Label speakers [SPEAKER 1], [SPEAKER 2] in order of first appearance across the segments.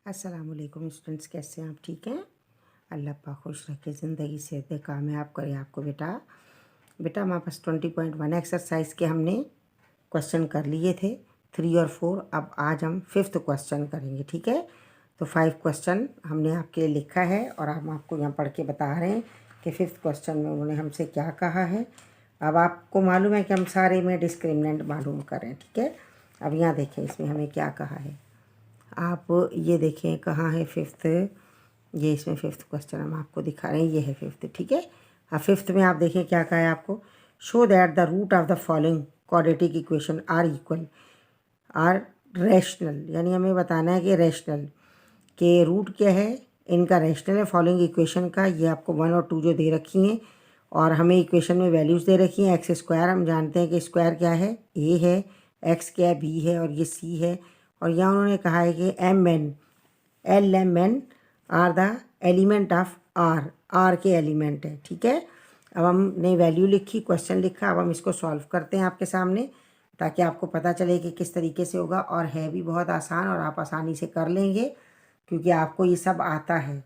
[SPEAKER 1] अस्सलामुअलैकुम स्टूडेंट्स, कैसे हैं आप? ठीक हैं? अल्लाह पाक खुश रखे, ज़िंदगी से कामयाब करे आपको। बेटा हमारे पास 20.1 एक्सरसाइज के हमने क्वेश्चन कर लिए थे 3 और 4। अब आज हम 5th क्वेश्चन करेंगे, ठीक है? तो 5 क्वेश्चन हमने आपके लिए लिखा है और हम आपको यहाँ पढ़ के बता रहे हैं कि 5th क्वेश्चन में उन्होंने हमसे क्या कहा है। अब आपको मालूम है कि हम सारे में डिस्क्रिमिनेंट मालूम करें, ठीक है? अब यहाँ देखें इसमें हमें क्या कहा है। आप ये देखें कहाँ है 5th, ये इसमें 5th क्वेश्चन हम आपको दिखा रहे हैं, ये है 5th, ठीक है? अब 5th में आप देखें क्या कहा है आपको। Show that the root of the following quadratic equation are equal are rational, यानी हमें बताना है कि रैशनल के रूट क्या है, इनका रैशनल है फॉलोइंग इक्वेशन का। ये आपको 1 और 2 जो दे रखी हैं और हमें इक्वेशन में वैल्यूज़ दे रखी हैं। एक्स स्क्वायर हम जानते हैं कि स्क्वायर क्या है, ए है, एक्स क्या है, बी है और ये सी है। और यहाँ उन्होंने कहा है कि M N L M N are the element of R, R के एलिमेंट है, ठीक है? अब हमने वैल्यू लिखी, क्वेश्चन लिखा, अब हम इसको सॉल्व करते हैं आपके सामने ताकि आपको पता चले कि किस तरीके से होगा। और है भी बहुत आसान और आप आसानी से कर लेंगे क्योंकि आपको ये सब आता है।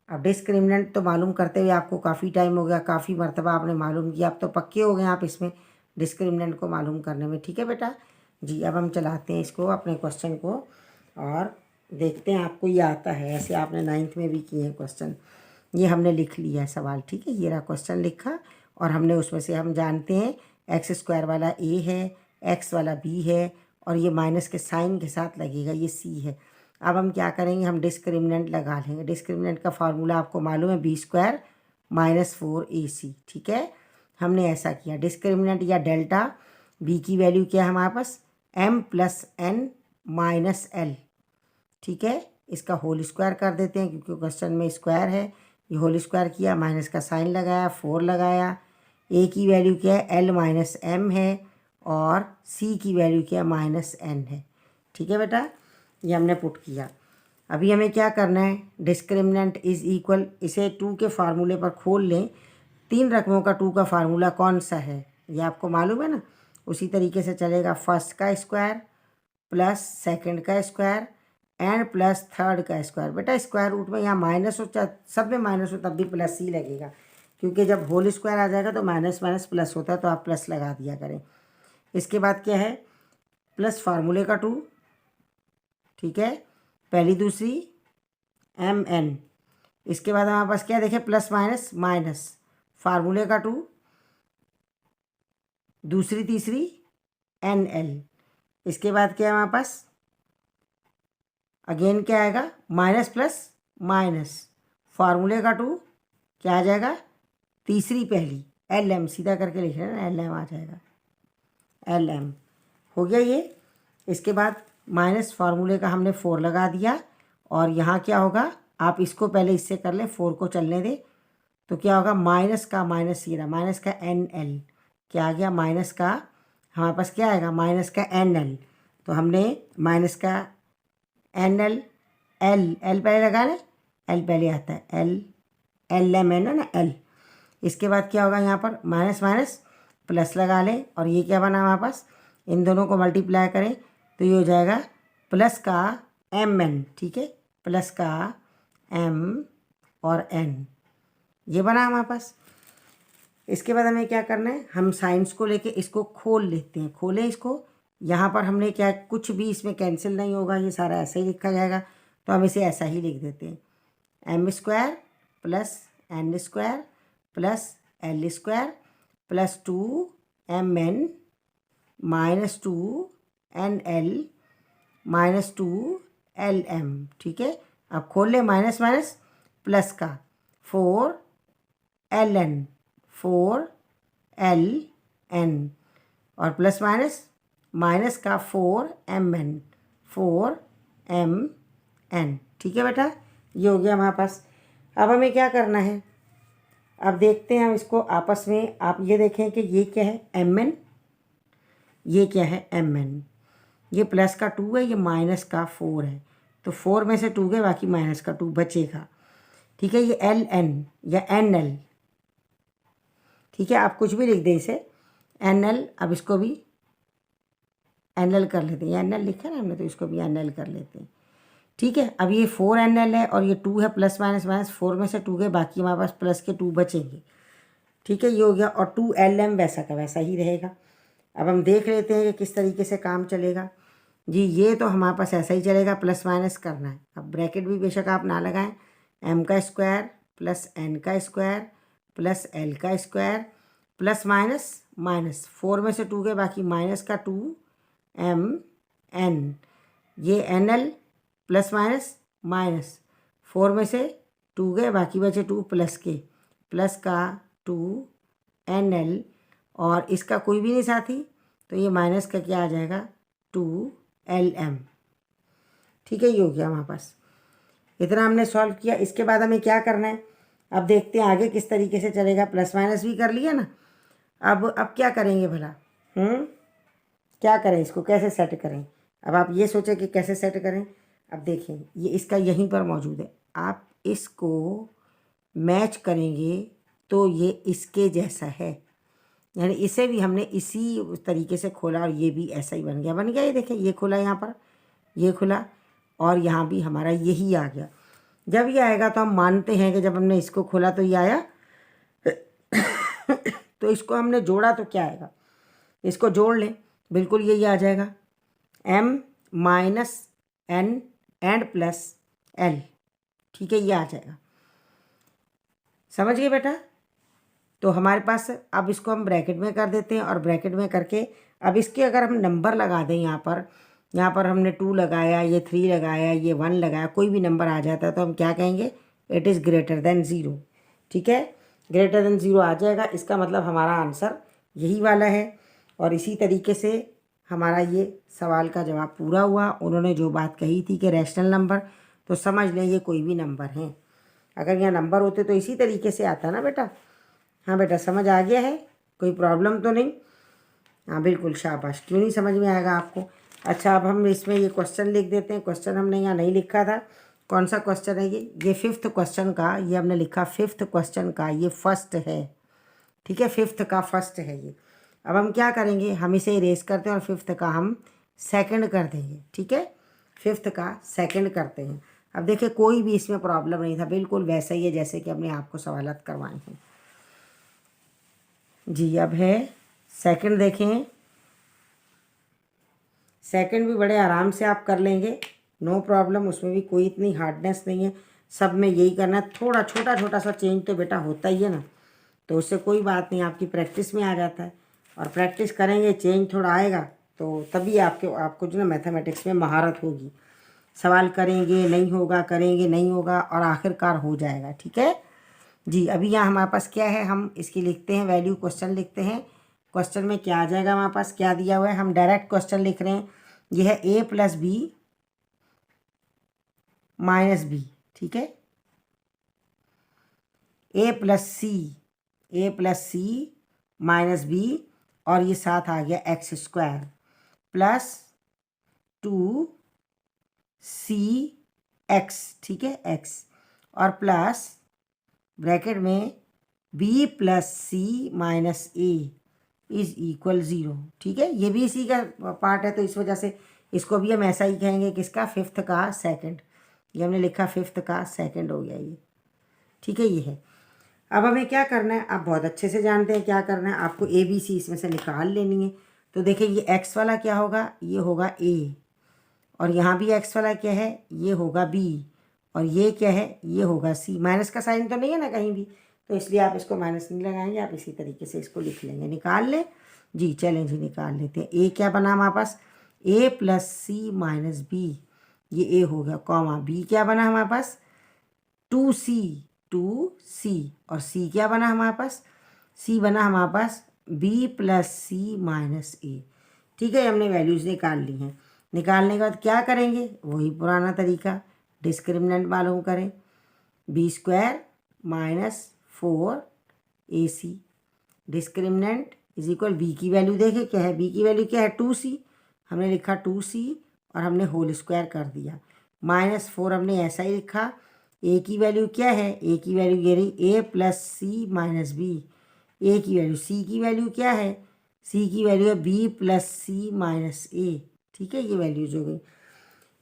[SPEAKER 1] अब डिस्क्रिमिनेंट तो मालूम करते हुए आपको काफ़ी टाइम हो गया, काफ़ी मरतबा आपने मालूम किया, अब तो पक्के हो गए आप इसमें डिस्क्रिमिनेंट को मालूम करने में, ठीक है बेटा जी? अब हम चलाते हैं इसको अपने क्वेश्चन को और देखते हैं आपको ये आता है। ऐसे आपने 9th में भी किए हैं क्वेश्चन। ये हमने लिख लिया है सवाल, ठीक है? ये रहा क्वेश्चन लिखा और हमने उसमें से हम जानते हैं एक्स स्क्वायर वाला ए है, एक्स वाला बी है और ये माइनस के साइन के साथ लगेगा, ये सी है। अब हम क्या करेंगे, हम डिस्क्रिमिनेंट लगा लेंगे। डिस्क्रिमिनेंट का फार्मूला आपको मालूम है, बी स्क्वायर माइनस 4ac, ठीक है? हमने ऐसा किया। डिस्क्रिमिनेंट या डेल्टा बी की वैल्यू क्या है हमारे पास, m plus N minus L, ठीक है? इसका होल स्क्वायर कर देते हैं क्योंकि क्वेश्चन में स्क्वायर है। ये होल स्क्वायर किया, माइनस का साइन लगाया, 4 लगाया। ए की वैल्यू क्या है, एल माइनस एम है और सी की वैल्यू क्या है, माइनस एन है, ठीक है बेटा? ये हमने पुट किया। अभी हमें क्या करना है, डिस्क्रिमिनेंट इज़ इक्वल, इसे 2 के फार्मूले पर खोल लें। 3 रकमों का 2 का फार्मूला कौन सा है ये आपको मालूम है ना? उसी तरीके से चलेगा, फर्स्ट का स्क्वायर प्लस सेकंड का स्क्वायर एंड प्लस थर्ड का स्क्वायर। बेटा स्क्वायर रूट में यहाँ माइनस हो, सब में माइनस हो, तब भी प्लस ही लगेगा क्योंकि जब होल स्क्वायर आ जाएगा तो माइनस माइनस प्लस होता है, तो आप प्लस लगा दिया करें। इसके बाद क्या है, प्लस फार्मूले का 2, ठीक है? पहली दूसरी एम एन। इसके बाद हमारे पास क्या देखें, प्लस माइनस माइनस, फार्मूले का 2, दूसरी तीसरी एन एल। इसके बाद क्या है हमारे पास, अगेन क्या आएगा, माइनस प्लस माइनस, फार्मूले का 2 क्या आ जाएगा, तीसरी पहली एल एम, सीधा करके लिख रहे हैं ना, एल एम आ जाएगा, एल एम हो गया ये। इसके बाद माइनस फार्मूले का हमने 4 लगा दिया और यहाँ क्या होगा, आप इसको पहले इससे कर लें, 4 को चलने दें, तो क्या होगा, माइनस का माइनस ये रहा, माइनस का एन एल क्या आ गया, माइनस का हमारे पास क्या आएगा, माइनस का एन एल। तो हमने माइनस का एन एल, एल एल पहले लगा लें, एल पहले आता है, एल एल एम एन है ना, एल। इसके बाद क्या होगा, यहाँ पर माइनस माइनस प्लस लगा लें और ये क्या बना हमारे पास, इन दोनों को मल्टीप्लाई करें तो ये हो जाएगा प्लस का एम एन, ठीक है? प्लस का एम और एन, ये बना हमारे पास। इसके बाद हमें क्या करना है, हम साइंस को लेके इसको खोल लेते हैं। खोलें इसको, यहाँ पर हमने क्या, कुछ भी इसमें कैंसिल नहीं होगा, ये सारा ऐसे ही लिखा जाएगा, तो हम इसे ऐसा ही लिख देते हैं, M square plus N square plus L square plus 2mn minus 2nl minus 2lm, ठीक है? अब खोल ले, माइनस माइनस प्लस का 4ln 4ln और प्लस माइनस माइनस का 4mn 4mn, ठीक है बेटा? ये हो गया हमारे पास। अब हमें क्या करना है, अब देखते हैं हम इसको आपस में। आप ये देखें कि ये क्या है, mn, ये क्या है mn, ये प्लस का 2 है, ये माइनस का 4 है, तो 4 में से 2 गए, बाकी माइनस का 2 बचेगा, ठीक है? ये ln या nl, ठीक है? आप कुछ भी लिख दें इसे nl। अब इसको भी nl कर लेते हैं, nl लिखा ना हमने, तो इसको भी nl कर लेते हैं। ठीक है। अब ये 4nl है और ये 2 है, प्लस माइनस माइनस 4 में से 2 गए, बाकी हमारे पास प्लस के 2 बचेंगे। ठीक है, ये हो गया। और 2lm वैसा का वैसा ही रहेगा। अब हम देख लेते हैं कि किस तरीके से काम चलेगा। जी ये तो हमारे पास ऐसा ही चलेगा, प्लस माइनस करना है। अब ब्रैकेट भी बेशक आप ना लगाएं, m का स्क्वायर प्लस n का स्क्वायर प्लस l का स्क्वायर प्लस माइनस माइनस 4 में से 2 गए, बाकी माइनस का 2mn, ये nl प्लस माइनस माइनस 4 में से 2 गए, बाकी बचे 2 प्लस के, प्लस का 2nl और इसका कोई भी नहीं साथी, तो ये माइनस का क्या आ जाएगा 2lm। ठीक है, ये हो गया हमारे पास। इतना हमने सॉल्व किया। इसके बाद हमें क्या करना है, अब देखते हैं आगे किस तरीके से चलेगा। प्लस माइनस भी कर लिया ना, अब क्या करेंगे भला, क्या करें, इसको कैसे सेट करें। अब आप ये सोचें कि कैसे सेट करें। अब देखें, ये इसका यहीं पर मौजूद है, आप इसको मैच करेंगे तो ये इसके जैसा है, यानी इसे भी हमने इसी तरीके से खोला और ये भी ऐसा ही बन गया। ये देखें, ये खुला, यहाँ पर ये खुला और यहाँ भी हमारा यही आ गया। जब ये आएगा तो हम मानते हैं कि जब हमने इसको खोला तो ये आया तो इसको हमने जोड़ा तो क्या आएगा, इसको जोड़ लें, बिल्कुल यही आ जाएगा, m minus n and plus l। ठीक है, ये आ जाएगा। समझ गए बेटा। तो हमारे पास अब इसको हम ब्रैकेट में कर देते हैं और ब्रैकेट में करके अब इसके अगर हम नंबर लगा दें, यहाँ पर हमने 2 लगाया, ये 3 लगाया, ये 1 लगाया, कोई भी नंबर आ जाता है तो हम क्या कहेंगे, इट इज़ ग्रेटर देन 0। ठीक है, ग्रेटर देन 0 आ जाएगा, इसका मतलब हमारा आंसर यही वाला है। और इसी तरीके से हमारा ये सवाल का जवाब पूरा हुआ। उन्होंने जो बात कही थी कि रैशनल नंबर, तो समझ लें ये कोई भी नंबर हैं। अगर यहाँ नंबर होते तो इसी तरीके से आता ना बेटा। हाँ बेटा, समझ आ गया है, कोई प्रॉब्लम तो नहीं। हाँ बिल्कुल, शाबाश, क्यों नहीं समझ में आएगा आपको। अच्छा, अब हम इसमें ये क्वेश्चन लिख देते हैं। क्वेश्चन हमने यहाँ नहीं लिखा था, कौन सा क्वेश्चन है ये 5th क्वेश्चन का, ये हमने लिखा 5th क्वेश्चन का, ये फर्स्ट है। ठीक है, 5th का फर्स्ट है ये। अब हम क्या करेंगे, हम इसे इरेज करते हैं और 5th का हम सेकंड कर देंगे। ठीक है, 5th का सेकंड करते हैं। अब देखिए, कोई भी इसमें प्रॉब्लम नहीं था, बिल्कुल वैसा ही है जैसे कि हमने आपको सवालात करवाए हैं। जी अब है सेकंड। देखें, सेकंड भी बड़े आराम से आप कर लेंगे, नो प्रॉब्लम, उसमें भी कोई इतनी हार्डनेस नहीं है। सब में यही करना है, थोड़ा छोटा सा चेंज तो बेटा होता ही है ना, तो उससे कोई बात नहीं, आपकी प्रैक्टिस में आ जाता है। और प्रैक्टिस करेंगे, चेंज थोड़ा आएगा, तो तभी आपको जो ना मैथमेटिक्स में महारत होगी। सवाल करेंगे नहीं होगा, करेंगे नहीं होगा, और आखिरकार हो जाएगा। ठीक है जी। अभी यहाँ हमारे पास क्या है, हम इसकी लिखते हैं वैल्यू, क्वेश्चन लिखते हैं। क्वेश्चन में क्या आ जाएगा, हमारे पास क्या दिया हुआ है, हम डायरेक्ट क्वेश्चन लिख रहे हैं। यह है a plus B minus B. ठीक है, a plus C minus B, और ये साथ आ गया एक्स स्क्वायर प्लस 2cx। ठीक है, x, और प्लस ब्रैकेट में b plus C minus a is equal 0। ठीक है, ये भी इसी का पार्ट है, तो इस वजह से इसको भी हम ऐसा ही कहेंगे, किसका, 5th का सेकंड। ये हमने लिखा 5th का सेकंड हो गया ये। ठीक है, ये है। अब हमें क्या करना है, आप बहुत अच्छे से जानते हैं क्या करना है, आपको ए बी सी इसमें से निकाल लेनी है। तो देखिए, ये एक्स वाला क्या होगा, ये होगा ए, और यहाँ भी एक्स वाला क्या है, ये होगा बी, और ये क्या है, ये होगा सी। माइनस का साइन तो नहीं है ना कहीं भी, तो इसलिए आप इसको माइनस नहीं लगाएंगे, आप इसी तरीके से इसको लिख लेंगे। निकाल लें जी, चलें जी, निकाल लेते हैं। ए क्या बना हमारे पास, ए प्लस सी माइनस बी, ये ए हो गया, कॉमा बी क्या बना हमारे पास, 2c, और सी क्या बना हमारे पास, सी बना हमारे पास बी प्लस सी माइनस ए। ठीक है, हमने वैल्यूज़ निकाल ली हैं। निकालने के बाद क्या करेंगे, वही पुराना तरीका, डिस्क्रिमिनेंट मालूम करें, B square minus 4ac, discriminant is equal, B की वैल्यू देखें क्या है, बी की वैल्यू क्या है 2c, हमने लिखा 2c और हमने होल स्क्वायर कर दिया, माइनस 4 हमने ऐसा ही लिखा। ए की वैल्यू क्या है, ए की वैल्यू ये रही, ए प्लस सी माइनस बी, ए की वैल्यू, सी की वैल्यू क्या है, सी की वैल्यू है बी प्लस सी माइनस ए। ठीक है, ये वैल्यूज हो गई।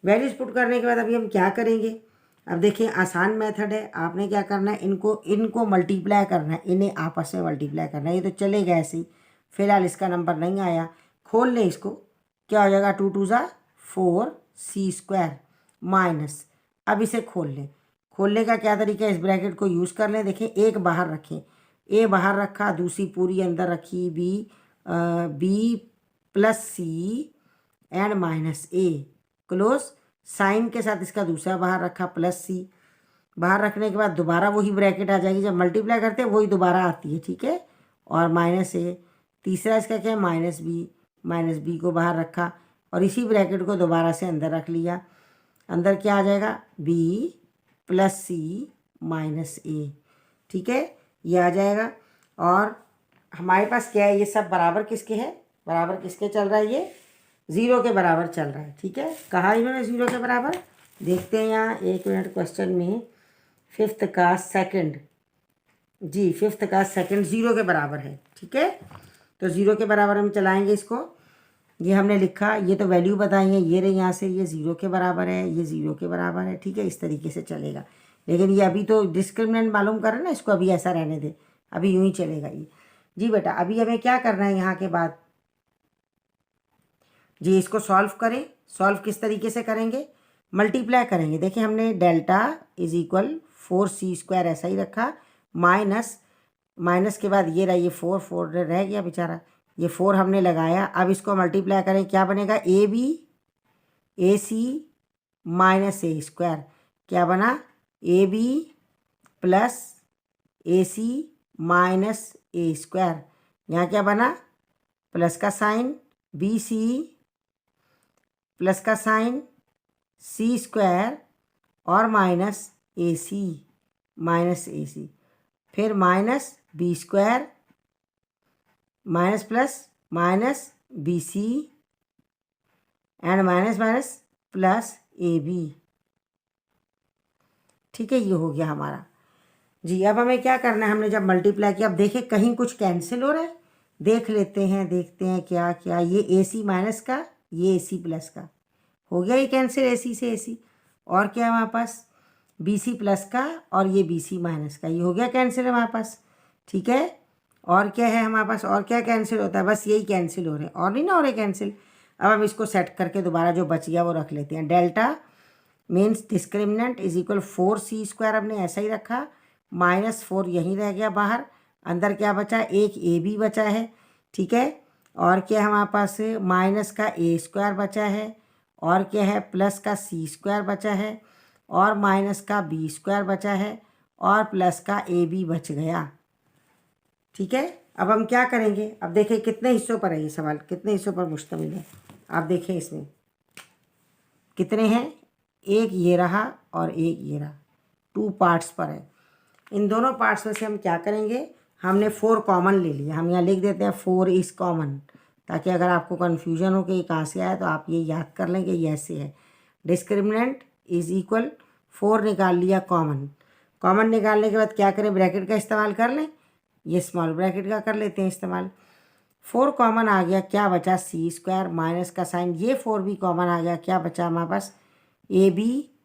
[SPEAKER 1] वैल्यूज पुट करने के बाद अभी हम क्या करेंगे, अब देखिए आसान मेथड है। आपने क्या करना है, इनको मल्टीप्लाई करना है, इन्हें आपस में मल्टीप्लाई करना है। ये तो चलेगा ऐसे ही, फिलहाल इसका नंबर नहीं आया। खोल लें इसको, क्या हो जाएगा, 2 2 ज़ा 4c² माइनस, अब इसे खोल लें। खोलने का क्या तरीका है, इस ब्रैकेट को यूज़ कर लें। देखें एक बाहर रखें, ए बाहर रखा, दूसरी पूरी अंदर रखी, B plus C and minus A close, sign के साथ इसका दूसरा बाहर रखा प्लस सी। बाहर रखने के बाद दोबारा वही ब्रैकेट आ जाएगी, जब मल्टीप्लाई करते हैं वही दोबारा आती है, ठीक है। और माइनस ए, तीसरा इसका क्या है, माइनस बी को बाहर रखा और इसी ब्रैकेट को दोबारा से अंदर रख लिया। अंदर क्या आ जाएगा, बी प्लस सी माइनस ए, ठीक है, ये आ जाएगा। और हमारे पास क्या है, ये सब बराबर किसके है, बराबर किसके चल रहा है, ये 0 के बराबर चल रहा है, ठीक है। कहा इन्होंने 0 के बराबर, देखते हैं यहाँ 1 मिनट क्वेश्चन में, 5th का सेकंड, जी 5th का सेकंड 0 के बराबर है, ठीक है। तो 0 के बराबर हम चलाएंगे इसको, ये हमने लिखा, ये तो वैल्यू बताई है, ये रहे यहाँ से, ये 0 के बराबर है, ये 0 के बराबर है, ठीक है। इस तरीके से चलेगा, लेकिन ये अभी तो डिस्क्रिमिनेंट मालूम कर रहे हैं ना, इसको अभी ऐसा रहने दे, अभी यूँ ही चलेगा ये। जी बेटा, अभी हमें क्या करना है यहाँ के बाद, जी इसको सॉल्व करें। सॉल्व किस तरीके से करेंगे, मल्टीप्लाई करेंगे। देखिए हमने डेल्टा इज इक्वल 4c² ऐसा ही रखा, माइनस के बाद ये रहा, ये 4 रह गया बेचारा, ये 4 हमने लगाया। अब इसको मल्टीप्लाई करें, क्या बनेगा, AC माइनस A², क्या बना, AB plus AC minus A², यहाँ क्या बना, प्लस का साइन, BC प्लस का साइन C² और माइनस AC, फिर minus B² minus plus minus BC and minus minus plus AB, ठीक है। ये हो गया हमारा जी। अब हमें क्या करना है, हमने जब मल्टीप्लाई किया, अब देखें कहीं कुछ कैंसिल हो रहा है, देख लेते हैं, देखते हैं क्या क्या, ये AC माइनस का, ये AC प्लस का हो गया, ये कैंसिल AC से AC। और क्या है हमारे पास, BC प्लस का और ये BC माइनस का, ये हो गया कैंसिल हमारे पास, ठीक है। और क्या है हमारे पास, और क्या कैंसिल होता है, बस यही कैंसिल हो रहे हैं, और नहीं ना हो रहे कैंसिल। अब हम इसको सेट करके दोबारा जो बच गया वो रख लेते हैं। Delta means discriminant is equal 4c² हमने ऐसा ही रखा, -4 यहीं रह गया बाहर, अंदर क्या बचा, एक AB बचा है, ठीक है। और क्या है हमारे पास, माइनस का A² बचा है, और क्या है, प्लस का C² बचा है, और माइनस का B² बचा है, और प्लस का AB बच गया, ठीक है। अब हम क्या करेंगे, अब देखें कितने हिस्सों पर है ये सवाल, कितने हिस्सों पर मुश्तमिल है, आप देखें इसमें कितने हैं, एक ये रहा और एक ये रहा, 2 पार्ट्स पर है। इन दोनों पार्ट्स में से हम क्या करेंगे, हमने 4 कॉमन ले लिया, हम यहाँ लिख देते हैं 4 इज़ कॉमन, ताकि अगर आपको कन्फ्यूजन हो कि ये कहाँ से आया तो आप ये याद कर लें कि ये ऐसे है। डिस्क्रिमिनेंट इज इक्वल 4 निकाल लिया कॉमन, कॉमन निकालने के बाद क्या करें, ब्रैकेट का इस्तेमाल कर लें, ये स्मॉल ब्रैकेट का कर लेते हैं इस्तेमाल। 4 कॉमन आ गया, क्या बचा, C² माइनस का साइन, ये 4 भी कॉमन आ गया, क्या बचा हमारे पास, AB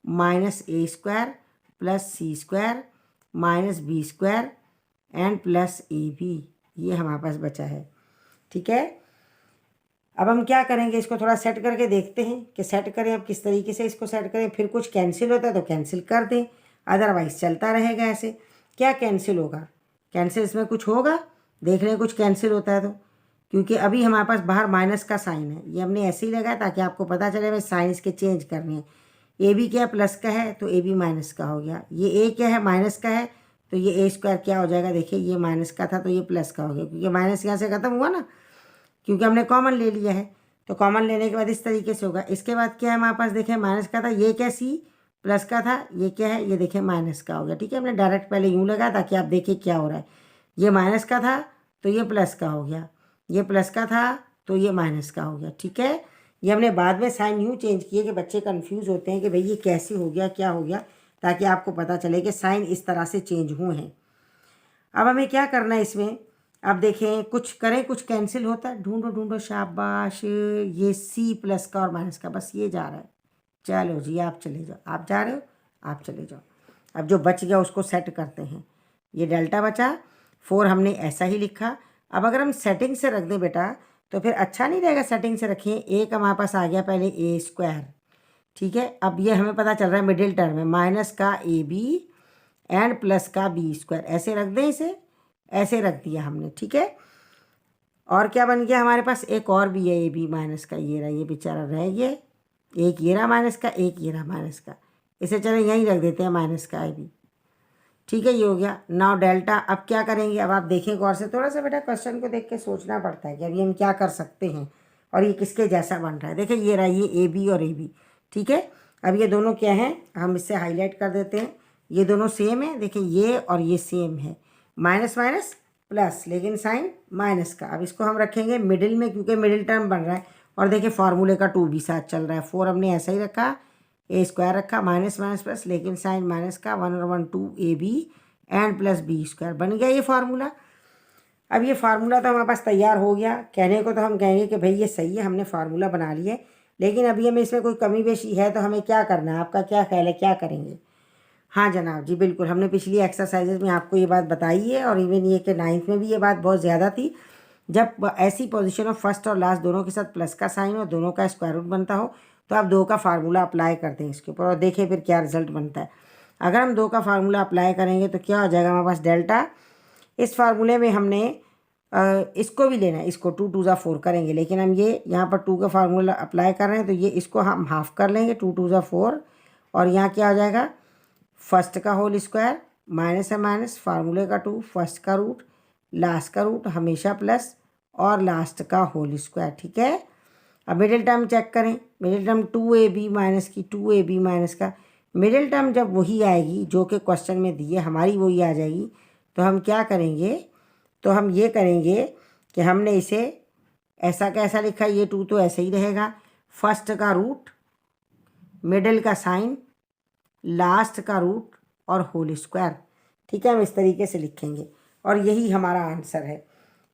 [SPEAKER 1] minus A² plus C² minus B² and plus AB, ये हमारे पास बचा है, ठीक है। अब हम क्या करेंगे, इसको थोड़ा सेट करके देखते हैं कि सेट करें, अब किस तरीके से इसको सेट करें। फिर कुछ कैंसिल होता है तो कैंसिल कर दें, अदरवाइज़ चलता रहेगा ऐसे। क्या कैंसिल होगा, कैंसिल इसमें कुछ होगा, देख लें कुछ कैंसिल होता है तो, क्योंकि अभी हमारे पास बाहर माइनस का साइन है, ये हमने ऐसे ही लगाया ताकि आपको पता चले हमें साइन इसके चेंज करने हैं। AB क्या प्लस का है तो AB माइनस का हो गया, ये A क्या है माइनस का है तो ये A² क्या हो जाएगा, देखिए ये माइनस का था तो ये प्लस का हो गया, क्योंकि माइनस यहाँ से ख़त्म हुआ ना, क्योंकि हमने कॉमन ले लिया है। तो कॉमन लेने के बाद इस तरीके से होगा। इसके बाद क्या है हमारे पास, देखें माइनस का था, ये क्या C प्लस का था, ये क्या है, ये देखें माइनस का हो गया, ठीक है। हमने डायरेक्ट पहले यूँ लगा ताकि आप देखिए क्या हो रहा है, ये माइनस का था तो ये प्लस का हो गया, ये प्लस का था तो ये माइनस का हो गया, ठीक है। ये हमने बाद में साइन यूँ चेंज किए कि बच्चे कंफ्यूज होते हैं कि भाई ये कैसे हो गया, क्या हो गया, ताकि आपको पता चले कि साइन इस तरह से चेंज हुए हैं। अब हमें क्या करना है इसमें, अब देखें कुछ करें कुछ कैंसिल होता है, ढूंढो ढूंढो, शाबाश, ये C प्लस का और माइनस का, बस ये जा रहा है, चलो जी आप चले जाओ, आप जा रहे हो आप चले जाओ। अब जो बच गया उसको सेट करते हैं। ये डेल्टा बचा, 4 हमने ऐसा ही लिखा। अब अगर हम सेटिंग से रख दें बेटा तो फिर अच्छा नहीं रहेगा। सेटिंग से रखिए, ए का हमारे पास आ गया पहले ए स्क्वायर, ठीक है। अब ये हमें पता चल रहा है मिडिल टर्म है माइनस का ए बी एंड प्लस का बी स्क्वायर। ऐसे रख दें, इसे ऐसे रख दिया हमने, ठीक है। और क्या बन गया हमारे पास, एक और भी है ए बी माइनस का, ये रहा, ये बेचारा रह गया। एक ये रहा माइनस का, एक ये रहा माइनस का। इसे चलो यहीं रख देते हैं माइनस का ए बी, ठीक है। ये हो गया। नाउ डेल्टा, अब क्या करेंगे, अब आप देखें गौर से, थोड़ा सा बेटा क्वेश्चन को देख के सोचना पड़ता है कि अभी हम क्या कर सकते हैं और ये किसके जैसा बन रहा है। देखिए ये रहा, ये ए बी और ए बी, ठीक है। अब ये दोनों क्या हैं, हम इससे हाईलाइट कर देते हैं। ये दोनों सेम है, देखिए ये और ये सेम है, माइनस माइनस प्लस, लेकिन साइन माइनस का। अब इसको हम रखेंगे मिडिल में क्योंकि मिडिल टर्म बन रहा है। और देखिए फार्मूले का 2 भी साथ चल रहा है। 4 हमने ऐसा ही रखा, ए स्क्वायर रखा, माइनस माइनस प्लस, लेकिन साइन माइनस का, 1 और 1 2 A B and plus B square बन गया ये फार्मूला। अब ये फार्मूला तो हमारे पास तैयार हो गया। कहने को तो हम कहेंगे कि भाई ये सही है, हमने फार्मूला बना लिया है, लेकिन अभी हमें इसमें कोई कमी बेशी है तो हमें क्या करना है, आपका क्या ख्याल है, क्या करेंगे। हाँ जनाब जी बिल्कुल, हमने पिछली एक्सरसाइजेज में आपको ये बात बताई है और इवन ये कि 9th में भी ये बात बहुत ज़्यादा थी। जब ऐसी पोजीशन ऑफ फर्स्ट और लास्ट दोनों के साथ प्लस का साइन और दोनों का स्क्वायर रूट बनता हो तो आप 2 का फार्मूला अप्लाई करते हैं इसके ऊपर और देखें फिर क्या रिजल्ट बनता है। अगर हम 2 का फार्मूला अप्लाई करेंगे तो क्या हो जाएगा हमारे पास डेल्टा। इस फार्मूले में हमने इसको भी लेना है, इसको 2 2 4 करेंगे, लेकिन हम ये यहाँ पर 2 का फार्मूला अप्लाई कर रहे हैं तो ये इसको हम हाफ कर लेंगे, 2 2 4, और यहाँ क्या हो जाएगा, फर्स्ट का होल स्क्वायर माइनस है माइनस, फार्मूले का 2, फर्स्ट का रूट, लास्ट का रूट हमेशा प्लस, और लास्ट का होल स्क्वायर, ठीक है। अब मिडिल टर्म चेक करें, मिडिल टर्म 2ab माइनस की, 2ab माइनस का मिडिल टर्म जब वही आएगी जो कि क्वेश्चन में दी है, हमारी वही आ जाएगी, तो हम क्या करेंगे, तो हम ये करेंगे कि हमने इसे ऐसा कैसा लिखा, ये 2 तो ऐसे ही रहेगा, फर्स्ट का रूट, मिडिल का साइन, लास्ट का रूट और होल स्क्वायर, ठीक है। हम इस तरीके से लिखेंगे और यही हमारा आंसर है।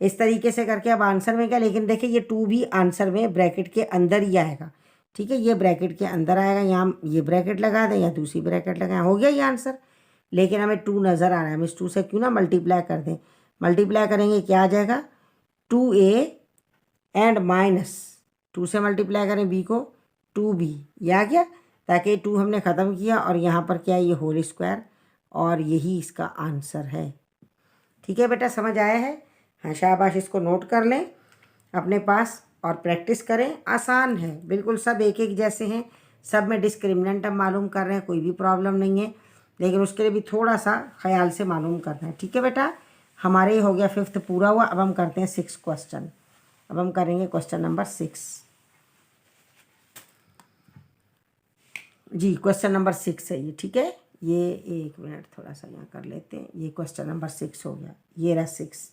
[SPEAKER 1] इस तरीके से करके अब आंसर में क्या, लेकिन देखिए ये 2 भी आंसर में ब्रैकेट के अंदर ही आएगा, ठीक है। ये ब्रैकेट के अंदर आएगा, यहाँ ये ब्रैकेट लगा दें या दूसरी ब्रैकेट लगाएं, हो गया ये आंसर। लेकिन हमें 2 नज़र आ रहा है, हम इस 2 से क्यों ना मल्टीप्लाई कर दें। मल्टीप्लाई करेंगे क्या आ जाएगा, 2a एंड माइनस 2 से मल्टीप्लाई करें b को, 2b, ये आ गया, ताकि 2 हमने ख़त्म किया और यहाँ पर क्या है, ये होल स्क्वायर, और यही इसका आंसर है, ठीक है बेटा। समझ आया है, हाँ शाबाश, इसको नोट कर लें अपने पास और प्रैक्टिस करें। आसान है बिल्कुल, सब एक एक जैसे हैं, सब में डिस्क्रिमिनेंट हम मालूम कर रहे हैं, कोई भी प्रॉब्लम नहीं है, लेकिन उसके लिए भी थोड़ा सा ख्याल से मालूम करना है, ठीक है बेटा। हमारे हो गया 5th पूरा हुआ। अब हम करते हैं 6 क्वेश्चन। अब हम करेंगे क्वेश्चन नंबर 6 जी, क्वेश्चन नंबर 6 है ये, ठीक है। ये एक मिनट थोड़ा सा यहाँ कर लेते हैं, ये क्वेश्चन नंबर 6 हो गया, ये रहा 6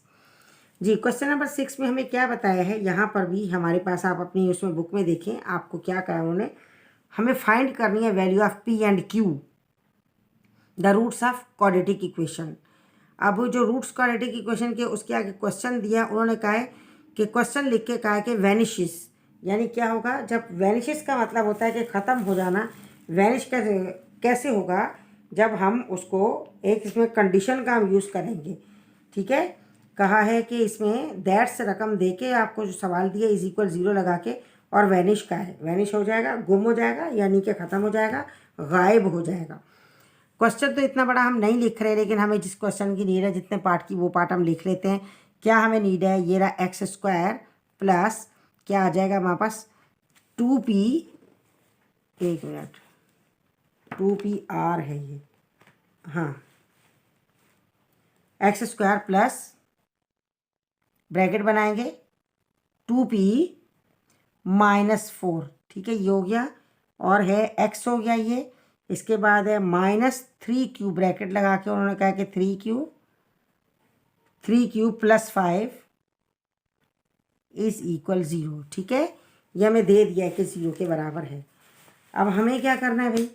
[SPEAKER 1] जी। क्वेश्चन नंबर 6 में हमें क्या बताया है, यहाँ पर भी हमारे पास, आप अपनी उसमें बुक में देखें आपको क्या कहा उन्होंने, हमें फाइंड करनी है value of P and Q, the roots of quadratic equation. अब जो रूट्स क्वाड्रेटिक इक्वेशन के उसके आगे क्वेश्चन दिया, उन्होंने कहा है कि क्वेश्चन लिख के कहा है कि वैनिशिस, यानी क्या होगा, जब वैनिशिस का मतलब होता है कि ख़त्म हो जाना। वैनिश कैसे होगा, जब हम उसको एक इसमें कंडीशन का हम यूज़ करेंगे, ठीक है। कहा है कि इसमें दैट्स रकम दे के आपको जो सवाल दिया इज इक्वल 0 लगा के, और वैनिश का है, वैनिश हो जाएगा, गुम हो जाएगा, यानी कि ख़त्म हो जाएगा, गायब हो जाएगा। क्वेश्चन तो इतना बड़ा हम नहीं लिख रहे, लेकिन हमें जिस क्वेश्चन की नीड है, जितने पार्ट की वो पार्ट हम लिख लेते हैं। क्या हमें नीड है, ये रहा एक्स स्क्वायर प्लस क्या आ जाएगा हमारे पास, 2p, एक मिनट, 2pr है ये, हाँ, एक्स स्क्वायर प्लस ब्रैकेट बनाएंगे 2p माइनस 4, ठीक है, ये हो गया, और है x हो गया ये। इसके बाद है -3q, ब्रैकेट लगा के उन्होंने कहा कि 3q प्लस 5 इज इक्वल 0, ठीक है। ये हमें दे दिया है कि 0 के बराबर है। अब हमें क्या करना है भाई,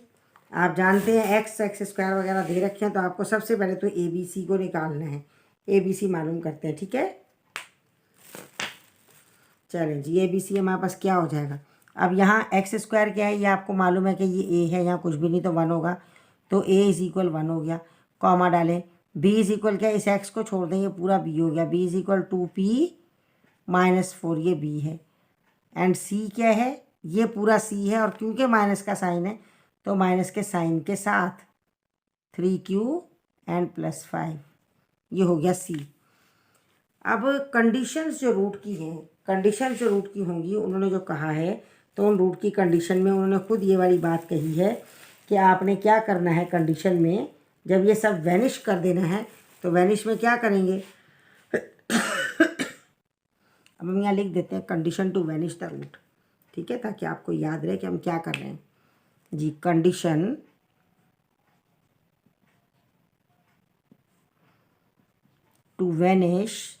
[SPEAKER 1] आप जानते हैं एक्स स्क्वायर वगैरह दे रखे हैं, तो आपको सबसे पहले तो ABC को निकालना है, ABC मालूम करते हैं, ठीक है। चलें जी, ABC हमारे पास क्या हो जाएगा, अब यहाँ एक्स स्क्वायर क्या है, ये आपको मालूम है कि ये ए है, यहाँ कुछ भी नहीं तो 1 होगा, तो ए इज इक्वल 1 हो गया, कॉमा डालें। बी इज इक्वल क्या है, इस एक्स को छोड़ दें, ये पूरा बी हो गया, बी इज इक्वल 2p-4, ये बी है। एंड सी क्या है, ये पूरा सी है, और क्योंकि माइनस का साइन है तो माइनस के साइन के साथ 3q एंड +5, ये हो गया सी। अब कंडीशंस जो रूट की हैं, कंडीशन जो रूट की होंगी, उन्होंने जो कहा है तो उन रूट की कंडीशन में उन्होंने खुद ये वाली बात कही है कि आपने क्या करना है कंडीशन में, जब ये सब वैनिश कर देना है तो वैनिश में क्या करेंगे। अब हम यहाँ लिख देते हैं condition to vanish the root, ठीक है, ताकि आपको याद रहे कि हम क्या कर रहे हैं जी। Condition to vanish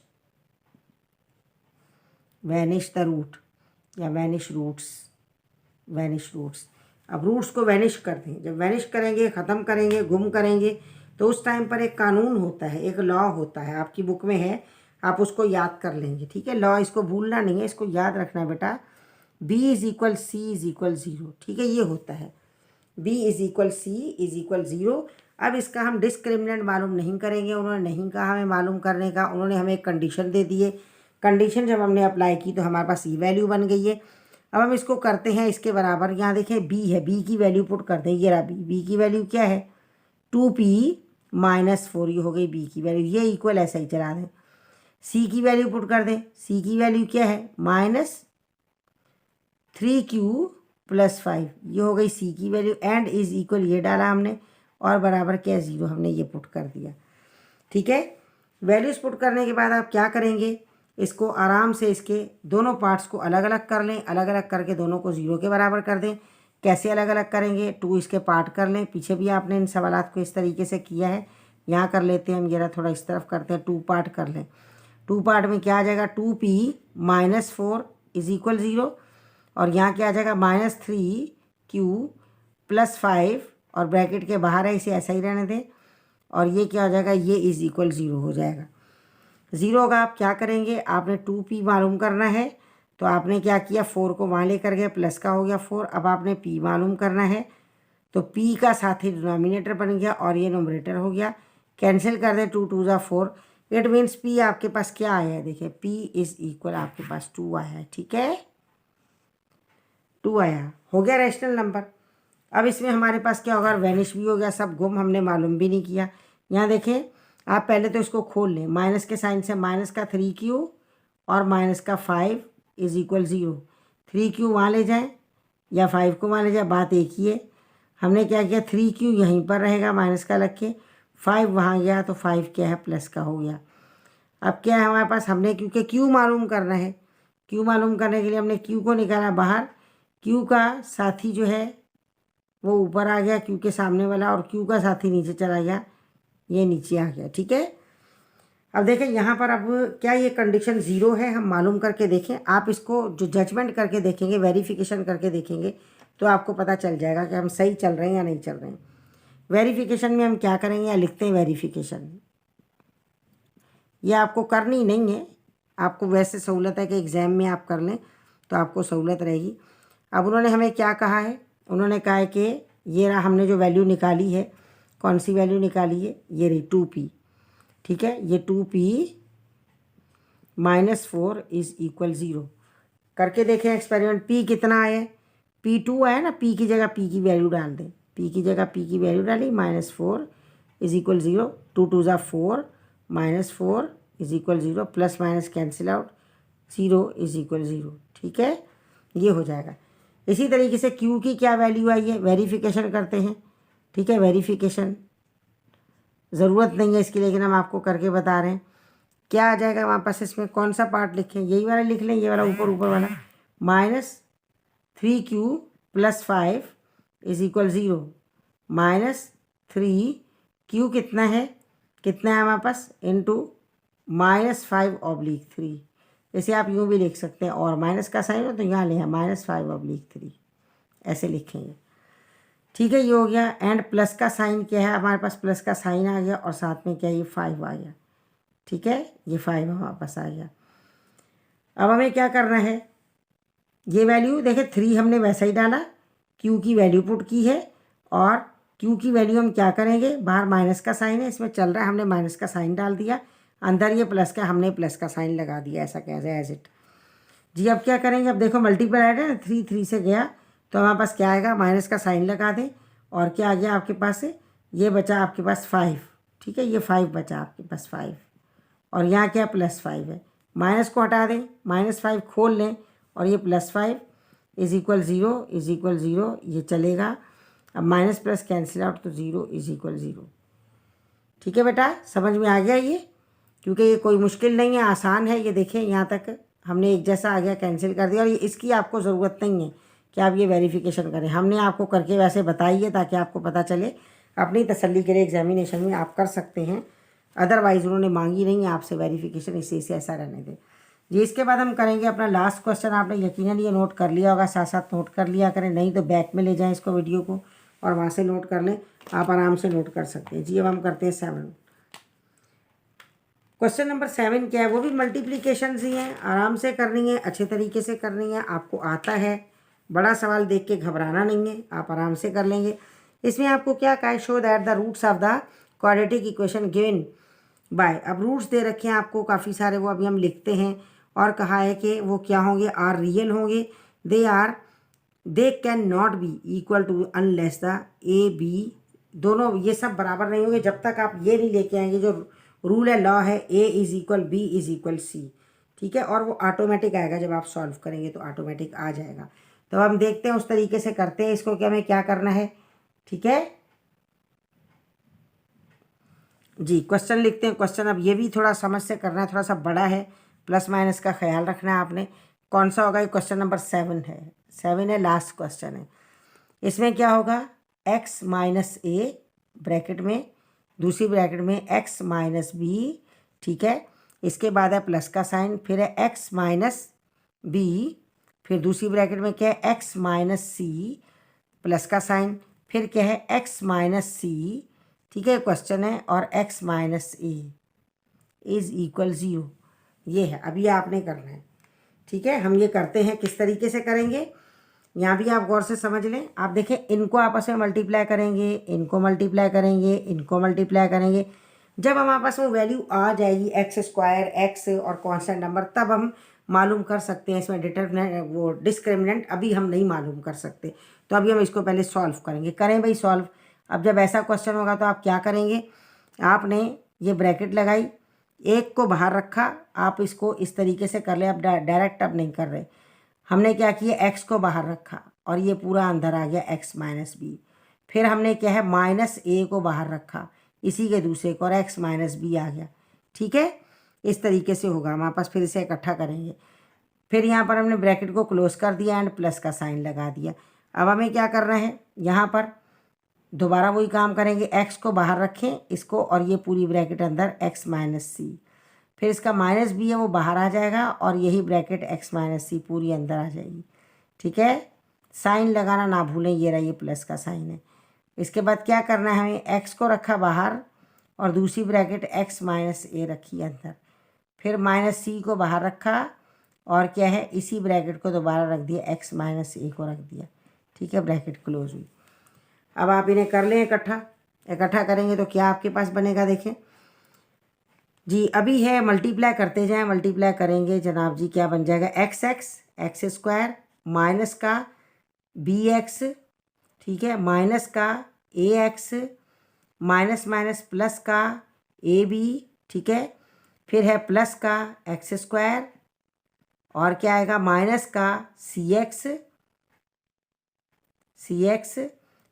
[SPEAKER 1] the root या वैनिश रूट्स। अब रूट्स को वैनिश कर दें, जब वैनिश करेंगे, ख़त्म करेंगे, गुम करेंगे, तो उस टाइम पर एक कानून होता है, एक लॉ होता है, आपकी बुक में है, आप उसको याद कर लेंगे, ठीक है। लॉ इसको भूलना नहीं है, इसको याद रखना है बेटा। b is equal C is equal 0, ठीक है, ये होता है b is equal C is equal 0। अब इसका हम डिस्क्रिमिनेंट मालूम नहीं करेंगे, उन्होंने नहीं कहा हमें मालूम करने का, उन्होंने हमें एक कंडीशन दे दी है। कंडीशन जब हमने अप्लाई की तो हमारे पास ये वैल्यू बन गई है। अब हम इसको करते हैं इसके बराबर, यहाँ देखें b है, b की वैल्यू पुट करते हैं, ये रहा b की वैल्यू क्या है 2p-4, ये हो गई b की वैल्यू, ये इक्वल ऐसा ही चला दें। c की वैल्यू पुट कर दें, c की वैल्यू क्या है -3q+5, ये हो गई c की वैल्यू, एंड इज इक्वल ये डाला हमने, और बराबर क्या 0 हमने ये पुट कर दिया, ठीक है। वैल्यूज़ पुट करने के बाद आप क्या करेंगे, इसको आराम से इसके दोनों पार्ट्स को अलग अलग कर लें, अलग अलग करके दोनों को 0 के बराबर कर दें। कैसे अलग अलग करेंगे, 2 इसके पार्ट कर लें, पीछे भी आपने इन सवालात को इस तरीके से किया है, यहाँ कर लेते हैं हम, जरा थोड़ा इस तरफ करते हैं, 2 पार्ट कर लें। 2 पार्ट में क्या आ जाएगा, 2p-4 इज इक्वल 0, और यहाँ क्या आ जाएगा -3q+5, और ब्रैकेट के बाहर है, इसे ऐसा ही रहने दें, और ये क्या हो जाएगा, ये इज इक्वल 0 हो जाएगा। 0 होगा, आप क्या करेंगे, आपने 2p मालूम करना है, तो आपने क्या किया, 4 को वहाँ लेकर गए, प्लस का हो गया 4। अब आपने p मालूम करना है, तो p का साथी डिनोमिनेटर बन गया और ये नोमरेटर हो गया, कैंसिल कर दें, 2 2 ज़ा 4, इट मीन्स p आपके पास क्या आया है, देखिए p इज इक्वल आपके पास 2 आया है, ठीक है, 2 आया, हो गया रैशनल नंबर। अब इसमें हमारे पास क्या होगा, वैनिश भी हो गया, सब गुम, हमने मालूम भी नहीं किया। यहाँ देखें, आप पहले तो इसको खोल लें, माइनस के साइन से माइनस का 3q और माइनस का 5 इज इक्वल 0, 3q वहाँ ले जाएं या 5 को वहाँ ले जाए, बात एक ही है। हमने क्या किया, 3q यहीं पर रहेगा माइनस का रख के, 5 वहाँ गया तो 5 क्या है प्लस का हो गया। अब क्या है हमारे पास, हमने क्योंकि q मालूम करना है, q मालूम करने के लिए हमने q को निकाला बाहर, q का साथी जो है वो ऊपर आ गया, q के सामने वाला, और q का साथी नीचे चला गया, ये नीचे आ गया, ठीक है। अब देखें यहाँ पर, अब क्या ये कंडीशन 0 है, हम मालूम करके देखें। आप इसको जो जजमेंट करके देखेंगे, वेरिफिकेशन करके देखेंगे, तो आपको पता चल जाएगा कि हम सही चल रहे हैं या नहीं चल रहे हैं। वेरिफिकेशन में हम क्या करेंगे, या लिखते हैं वेरिफिकेशन, ये आपको करनी नहीं है, आपको वैसे सहूलत है कि एग्ज़ाम में आप कर लें तो आपको सहूलत रहेगी। अब उन्होंने हमें क्या कहा है, उन्होंने कहा है कि ये रहा, हमने जो वैल्यू निकाली है, कौन सी वैल्यू निकाली है, ये रही 2p, ठीक है, ये 2p-4 इज इक्वल 0 करके देखें एक्सपेरिमेंट। p कितना आया, p2 आया ना, p की जगह p की वैल्यू डाल दें, p की जगह p की वैल्यू डाली, -4 इज इक्वल 0, 2 2 ज़ा 4, -4 is equal 0, plus minus cancel out, 0 is equal 0, ठीक है, ये हो जाएगा। इसी तरीके से q की क्या वैल्यू आई है, वेरिफिकेशन करते हैं, ठीक है। वेरिफिकेशन ज़रूरत नहीं है इसकी, लेकिन हम आपको करके बता रहे हैं। क्या आ जाएगा हमारे पास, इसमें कौन सा पार्ट लिखें, यही वाला लिख लें, ये वाला ऊपर वाला, -3q+5 इज इक्वल 0, -3q कितना है हमारे पास, इंटू -5/3, जैसे आप यूँ भी लिख सकते हैं, और माइनस का साइन हो तो यहाँ लें -5/3, ऐसे लिखेंगे, ठीक है, ये हो गया। एंड प्लस का साइन क्या है, हमारे पास प्लस का साइन आ गया, और साथ में क्या, ये 5 आ गया, ठीक है, ये 5 हमारे पास आ गया। अब हमें क्या करना है, ये वैल्यू देखें 3 हमने वैसा ही डाला, क्यू की वैल्यू पुट की है और क्यू की वैल्यू हम क्या करेंगे, बाहर माइनस का साइन है, इसमें चल रहा है, हमने माइनस का साइन डाल दिया, अंदर ये प्लस का, हमने प्लस का साइन लगा दिया, ऐसा कैसे एज इट। जी अब क्या करेंगे, अब देखो मल्टीप्लाई है ना, 3 3 से गया तो हमारे पास क्या आएगा, माइनस का साइन लगा दें और क्या आ गया आपके पास से, ये बचा आपके पास 5, ठीक है, ये 5 बचा आपके पास 5 और यहाँ क्या +5 है, माइनस को हटा दें, -5 खोल लें और ये +5 इज इक्वल 0 ये चलेगा। अब माइनस प्लस कैंसिल आउट तो 0 इज इक्वल 0। ठीक है बेटा, समझ में आ गया ये, क्योंकि ये कोई मुश्किल नहीं है, आसान है। ये देखें यहाँ तक हमने एक जैसा आ गया, कैंसिल कर दिया और ये इसकी आपको ज़रूरत नहीं है कि आप ये वेरिफिकेशन करें, हमने आपको करके वैसे बताई है ताकि आपको पता चले, अपनी तसल्ली के लिए एग्जामिनेशन में आप कर सकते हैं, अदरवाइज़ उन्होंने मांगी नहीं है आपसे वेरिफिकेशन, इसी से ऐसा रहने दें जी। इसके बाद हम करेंगे अपना लास्ट क्वेश्चन। आपने यकीनन ये नोट कर लिया होगा, साथ साथ नोट कर लिया करें, नहीं तो बैक में ले जाएं इसको वीडियो को और वहाँ से नोट कर लें, आप आराम से नोट कर सकते हैं जी। अब हम करते हैं 7। क्वेश्चन नंबर 7 क्या है, वो भी मल्टीप्लिकेशंस ही हैं, आराम से करनी है, अच्छे तरीके से करनी है, आपको आता है, बड़ा सवाल देख के घबराना नहीं है, आप आराम से कर लेंगे। इसमें आपको क्या कहा है, show that the roots of the quadratic equation given by, अब रूट्स दे रखे हैं आपको काफ़ी सारे, वो अभी हम लिखते हैं और कहा है कि वो क्या होंगे, आर रियल होंगे, they can not be equal to unless the A B, दोनों ये सब बराबर नहीं होंगे जब तक आप ये नहीं लेके आएंगे जो रूल है, लॉ है, A is equal B is equal C, ठीक है, और वो ऑटोमेटिक आएगा, जब आप सॉल्व करेंगे तो ऑटोमेटिक आ जाएगा। तो हम देखते हैं, उस तरीके से करते हैं इसको कि हमें क्या करना है। ठीक है जी, क्वेश्चन लिखते हैं। क्वेश्चन अब ये भी थोड़ा समझ से करना है, थोड़ा सा बड़ा है, प्लस माइनस का ख्याल रखना है आपने। कौन सा होगा, ये क्वेश्चन नंबर 7 है, 7 है, लास्ट क्वेश्चन है। इसमें क्या होगा, x माइनस ए ब्रैकेट में, दूसरी ब्रैकेट में x माइनस बी, ठीक है, इसके बाद है प्लस का साइन, फिर है x माइनस बी, फिर दूसरी ब्रैकेट में क्या है x माइनस सी, प्लस का साइन, फिर क्या है x माइनस सी, ठीक है, क्वेश्चन है, और x minus A is equal 0, ये है। अभी आपने करना है, ठीक है, हम ये करते हैं, किस तरीके से करेंगे यहाँ भी आप गौर से समझ लें। आप देखें, इनको आपस में मल्टीप्लाई करेंगे, इनको मल्टीप्लाई करेंगे, इनको मल्टीप्लाई करेंगे, जब हम आपस में वैल्यू आ जाएगी x² x और कांस्टेंट नंबर, तब हम मालूम कर सकते हैं इसमें डिटरमिनेंट, वो डिस्क्रिमिनेंट अभी हम नहीं मालूम कर सकते। तो अभी हम इसको पहले सॉल्व करेंगे। करें भाई सॉल्व। अब जब ऐसा क्वेश्चन होगा तो आप क्या करेंगे, आपने ये ब्रैकेट लगाई, एक को बाहर रखा, आप इसको इस तरीके से कर ले, आप डायरेक्ट अब नहीं कर रहे, हमने क्या किया, x को बाहर रखा और ये पूरा अंदर आ गया x माइनस बी, फिर हमने क्या है माइनस ए को बाहर रखा, इसी के दूसरे को, और x माइनस बी आ गया। ठीक है, इस तरीके से होगा, हमारे पास फिर इसे इकट्ठा करेंगे, फिर यहाँ पर हमने ब्रैकेट को क्लोज कर दिया एंड प्लस का साइन लगा दिया। अब हमें क्या करना है, यहाँ पर दोबारा वही काम करेंगे, x को बाहर रखें इसको, और ये पूरी ब्रैकेट अंदर x माइनस सी, फिर इसका माइनस बी है वो बाहर आ जाएगा और यही ब्रैकेट x माइनस सी पूरी अंदर आ जाएगी। ठीक है, साइन लगाना ना भूलें, ये रहा, ये प्लस का साइन है। इसके बाद क्या करना है, हमें x को रखा बाहर और दूसरी ब्रैकेट x माइनस ए रखी अंदर, फिर माइनस सी को बाहर रखा और क्या है, इसी ब्रैकेट को दोबारा रख दिया, x माइनस ए को रख दिया। ठीक है, ब्रैकेट क्लोज हुई। अब आप इन्हें कर लें इकट्ठा, इकट्ठा करेंगे तो क्या आपके पास बनेगा, देखें जी। अभी है मल्टीप्लाई करते जाएं, मल्टीप्लाई करेंगे जनाब जी, क्या बन जाएगा, x² माइनस का bx, ठीक है, माइनस का ax, माइनस माइनस प्लस का ab, ठीक है, फिर है प्लस का x² और क्या आएगा, माइनस का cx,